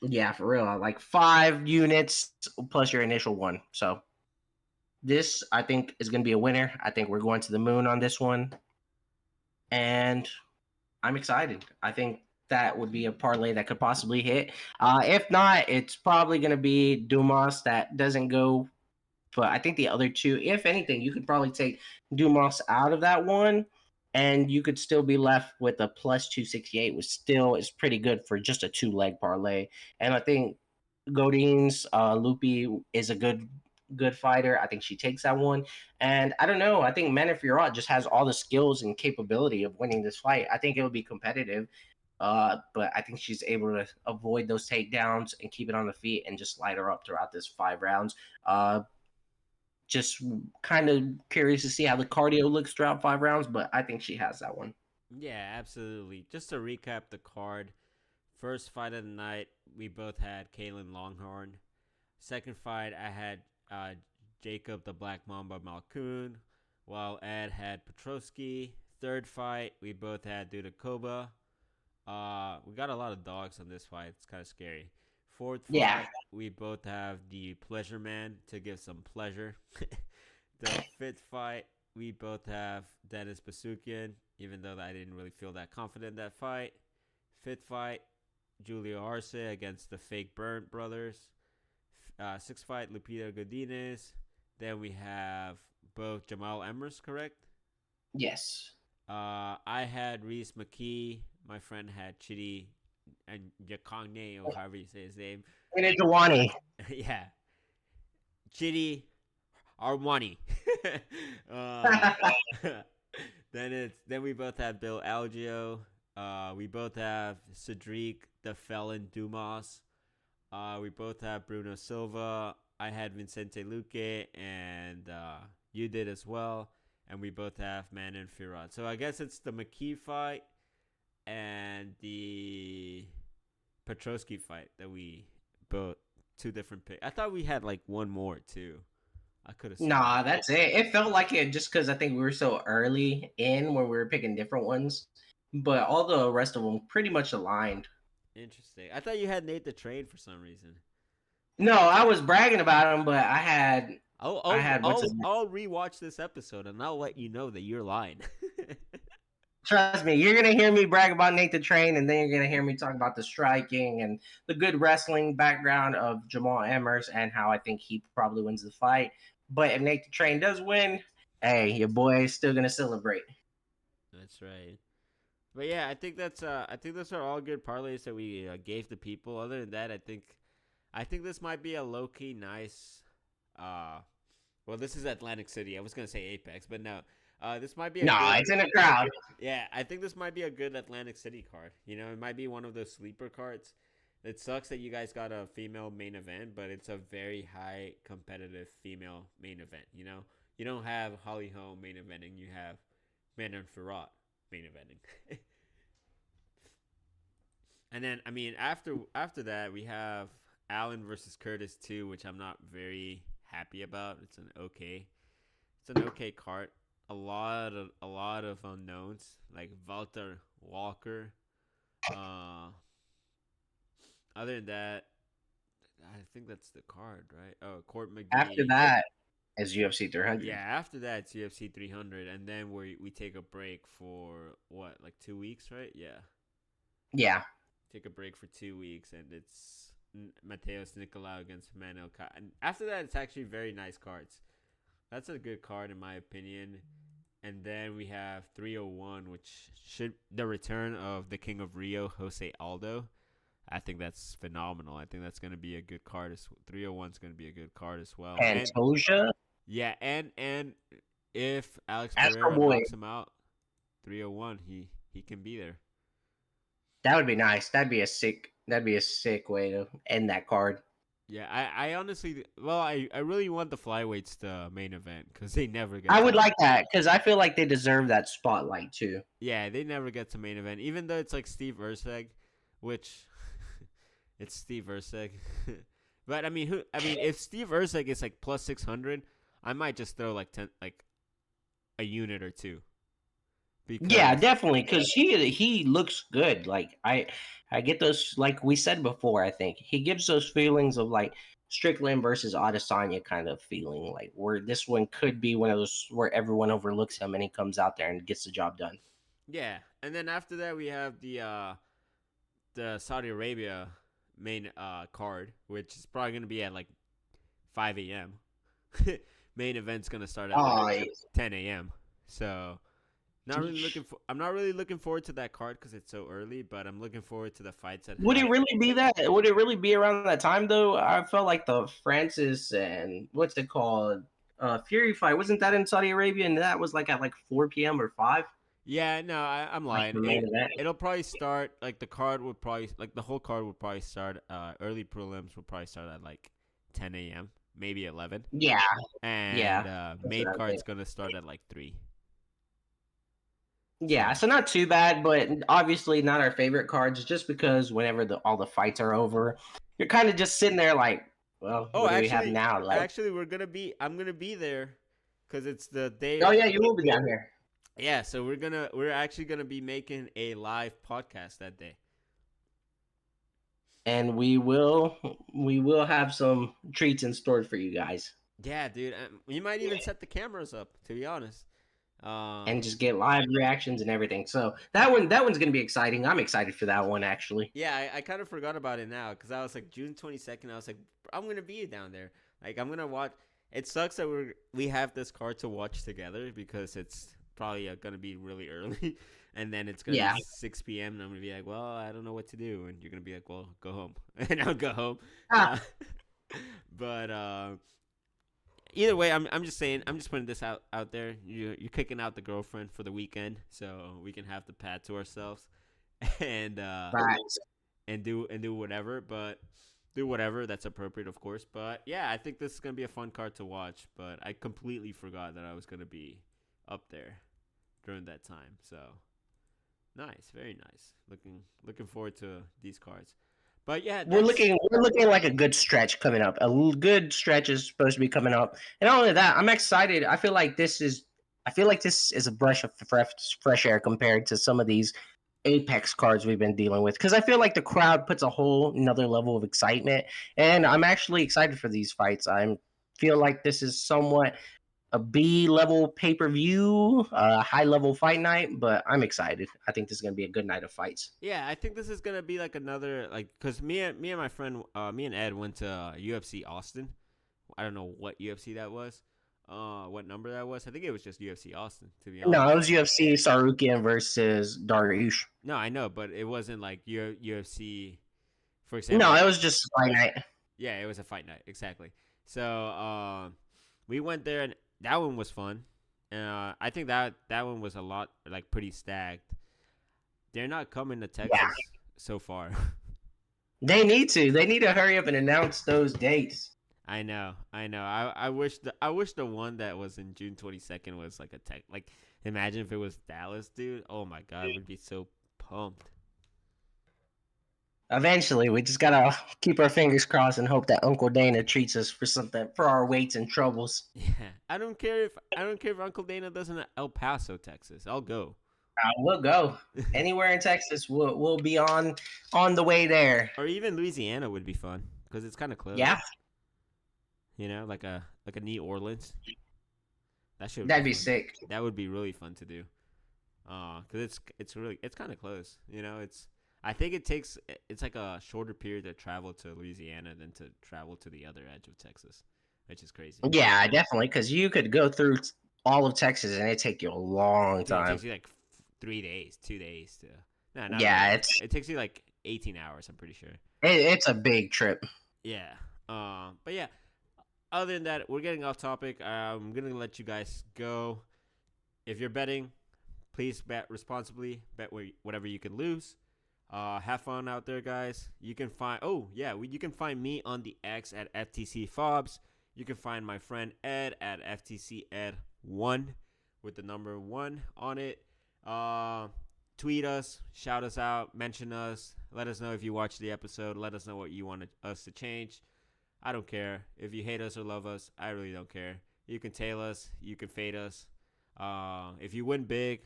Yeah, for real. Like 5 units plus your initial one. So this, I think, is going to be a winner. I think we're going to the moon on this one. And I'm excited. I think that would be a parlay that could possibly hit. If not, it's probably going to be Dumas that doesn't go. But I think the other two, if anything, you could probably take Dumas out of that one. And you could still be left with a plus 268, which still is pretty good for just a 2-leg parlay. And I think Godinez, Lupi is a good fighter. I think she takes that one. And I don't know. I think MANon Fiorot just has all the skills and capability of winning this fight. I think it will be competitive. But I think she's able to avoid those takedowns and keep it on the feet and just light her up throughout this 5 rounds. Just kind of curious to see how the cardio looks throughout 5 rounds, but I think she has that one. Yeah, absolutely. Just to recap the card, first fight of the night, we both had Kaylin Longhorn. Second fight, I had Jacob the Black Mamba Malkoon, while Ed had Petrosky. Third fight, we both had Dudakoba. We got a lot of dogs on this fight. It's kind of scary. Fourth fight, we both have the Pleasure Man to give some pleasure. The fifth fight, we both have Dennis Basukian, even though I didn't really feel that confident in that fight. Fifth fight, Julio Arce against the fake Burnt brothers. Sixth fight, Lupita Godinez. Then we have both Jamal Emers, correct? Yes. I had Reese McKee. My friend had Chidi and Yakongne, or however you say his name. And it's Jawani. Yeah. Chidi Arwani. Then we both have Bill Algeo. We both have Cedric the Felon Dumas. We both have Bruno Silva. I had Vicente Luque, and you did as well. And we both have MANon Fiorot. So I guess it's the McKee fight and the Petrosky fight that we both 2 different picks. I thought we had like one more too. I could have sworn. Nah, that's it. It felt like it just because I think we were so early in when we were picking different ones, but all the rest of them pretty much aligned. Interesting. I thought you had Nate the Train for some reason. No, I was bragging about him, but I had what's his name? I'll rewatch this episode and I'll let you know that you're lying. Trust me, you're gonna hear me brag about Nate the Train, and then you're gonna hear me talk about the striking and the good wrestling background of Jamal Emmers and how I think he probably wins the fight. But if Nate the Train does win, hey, your boy is still gonna celebrate. That's right. But yeah, I think those are all good parlays that we gave the people. Other than that, I think this might be a low key nice. Uh, well, this is Atlantic City. I was gonna say Apex, but no. This might be a Nah, good. it's in a crowd. Yeah, I think this might be a good Atlantic City card. You know, it might be one of those sleeper cards. It sucks that you guys got a female main event, but it's a very high competitive female main event. You know, you don't have Holly Holm main eventing. You have MANon Fiorot main eventing. And then, I mean, after that, we have Allen versus Curtis too, which I'm not very happy about. It's an okay card. A lot of unknowns like Walter Walker. Uh, Other than that, I think that's the card, right? Oh, Court After McGee. that is UFC 300. Yeah, after that it's UFC 300, and then we take a break for what, like 2 weeks, right? Yeah, Yeah, take a break for 2 weeks, and it's Mateus Nicolau against Manuel. And after that, it's actually very nice cards. That's a good card in my opinion. And then we have 301, which should the return of the King of Rio, Jose Aldo. I think that's phenomenal. I think that's going to be a good card. 301 is going to be a good card as well. Pantoja. Yeah, and if Alex That's our Pereira boy. knocks him out, 301, he can be there. That would be nice. That'd be a sick. That'd be a sick way to end that card. Yeah, I honestly, well, I really want the flyweights to main event because they never get. I to would main- like that because I feel like they deserve that spotlight too. Yeah, they never get to main event, even though it's like Steve Urseg, which it's Steve Urseg. But I mean, if Steve Urseg is like plus 600, I might just throw like a unit or two. Because Yeah, definitely, because he looks good. Like I get those, like we said before. I think he gives those feelings of like Strickland versus Adesanya kind of feeling, like where this one could be one of those where everyone overlooks him and he comes out there and gets the job done. yeah, and then after that we have the Saudi Arabia main card, which is probably gonna be at like 5 a.m. Main event's gonna start at like 10 a.m. So I'm not really looking forward to that card because it's so early, but I'm looking forward to the fights at. Would it really be that? Would it really be around that time though? I felt like the Francis and what's it called, Fury fight wasn't that in Saudi Arabia, and that was like at like 4 p.m. or 5. Yeah, no, I'm Like lying. the main event. It'll probably start like the card would probably like the whole card would probably start. Early prelims will probably start at like 10 a.m. maybe 11, Yeah, and yeah, main what I card's think. gonna start at like 3. Yeah, so not too bad, but obviously not our favorite cards, just because whenever all the fights are over, you're kind of just sitting there like, well, Oh, what do we have now? Like, actually, I'm gonna be there, cause it's the day. oh yeah, you will be down here, Yeah, so we're actually gonna be making a live podcast that day. and we will have some treats in store for you guys, Yeah, dude, we might even set the cameras up. To be honest, and just get live reactions and everything. So that one's gonna be exciting. I'm excited for that one actually. yeah, I kind of forgot about it now because I was like June 22nd. I was like, I'm gonna be down there. Like I'm gonna watch. It sucks that we have this card to watch together because it's probably gonna be really early, and then it's gonna Yeah. be 6 p.m. and I'm gonna be like, well, I don't know what to do, and you're gonna be like, well, go home, and I'll go home. Ah. But either way, I'm just saying, I'm just putting this out there. You're kicking out the girlfriend for the weekend, so we can have the pad to ourselves, and Right. and do whatever, but do whatever that's appropriate, of course. But yeah, I think this is gonna be a fun card to watch. But I completely forgot that I was gonna be up there during that time. So nice, very nice. Looking forward to these cards. But yeah, we're that's looking like a good stretch coming up. Good stretch is supposed to be coming up, and not only that, I'm excited. I feel like this is a brush of fresh air compared to some of these Apex cards we've been dealing with, because I feel like the crowd puts a whole another level of excitement, and I'm actually excited for these fights. I feel like this is somewhat a B level pay per view, high level fight night, but I'm excited. I think this is gonna be a good night of fights. yeah. I think this is gonna be like another like because me and my friend me and Ed went to UFC Austin. I don't know what UFC that was. What number that was? I think it was just UFC Austin. To be No, honest. it was UFC Sarukian versus Dariush. No, I know, but it wasn't like UFC. For No, example, it was just fight night. yeah, it was a fight night exactly. So we went there and that one was fun. I think that one was a lot like pretty stacked. They're not coming to Yeah, Texas so far. they need to. They need to hurry up and announce those dates. I know, I know. I wish the one that was in June 22nd was like a tech. Like, imagine if it was Dallas, dude. Oh my god, I would be so pumped. Eventually, we just gotta keep our fingers crossed and hope that Uncle Dana treats us for something for our weights and troubles. Yeah, I don't care if Uncle Dana does in El Paso, Texas. I'll go. We'll go anywhere in Texas. We'll be on the way there. Or even Louisiana would be fun because it's kind of close. Yeah, You know, like a New Orleans. That should that'd be be fun. sick. That would be really fun to do. Cause it's kind of close. You know, I think it's like a shorter period to travel to Louisiana than to travel to the other edge of Texas, which is crazy. Yeah, definitely, because you could go through all of Texas and it take you a long Dude, it time. takes you like 3 days, 2 days to. No, not Yeah, really. It takes you like 18 hours. I'm pretty sure. it's a big trip. Yeah. But yeah. Other than that, we're getting off topic. I'm gonna let you guys go. If you're betting, please bet responsibly. Bet whatever you can lose. Have fun out there, guys. You can find. Oh yeah, you can find me on the X at FTC Fobs. You can find my friend Ed at FTC Ed1 with the number 1 on it. Tweet us, shout us out, mention us. Let us know if you watched the episode. Let us know what you want us to change. I don't care. If you hate us or love us, I really don't care. You can tail us. You can fade us. If you win big,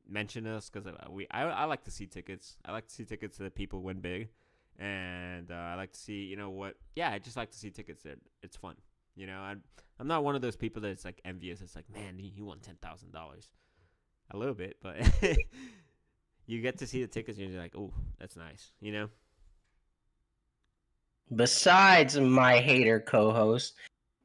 mention us because I like to see tickets. I like to see tickets that people win big. And I like to see, what? Yeah, I just like to see tickets. It's fun. I'm not one of those people that's like envious. It's like, man, he won $10,000. A little bit, but you get to see the tickets and you're like, oh, that's nice. Besides my hater co-host,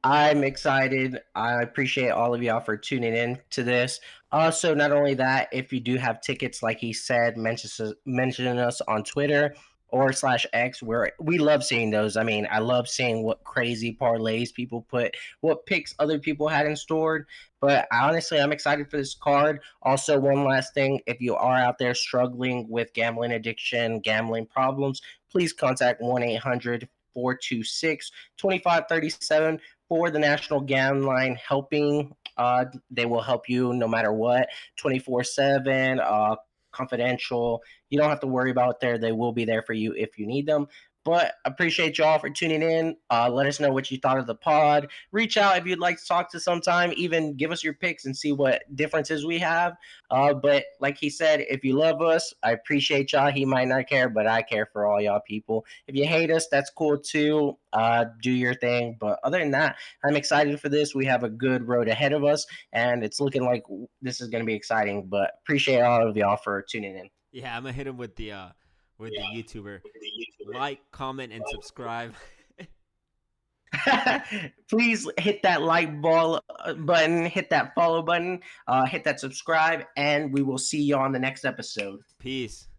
I'm excited. I appreciate all of y'all for tuning in to this. Also, not only that, if you do have tickets, like he said, mention us on Twitter or /X, where we love seeing those. I mean, I love seeing what crazy parlays people put, what picks other people had in stored. But honestly, I'm excited for this card. Also, one last thing, if you are out there struggling with gambling addiction, gambling problems, please contact 1-800-426-2537 for the National Gam Line helping. They will help you no matter what, 24/7, confidential. You don't have to worry about it there. They will be there for you if you need them. But appreciate y'all for tuning in. Let us know what you thought of the pod. Reach out if you'd like to talk to sometime. Even give us your picks and see what differences we have. But like he said, if you love us, I appreciate y'all. He might not care, but I care for all y'all people. If you hate us, that's cool too. Do your thing. But other than that, I'm excited for this. We have a good road ahead of us, and it's looking like this is going to be exciting. But appreciate all of y'all for tuning in. Yeah, I'm gonna hit him with the YouTuber. Like, comment, and subscribe. Please hit that button, hit that follow button, hit that subscribe, and we will see you on the next episode. Peace.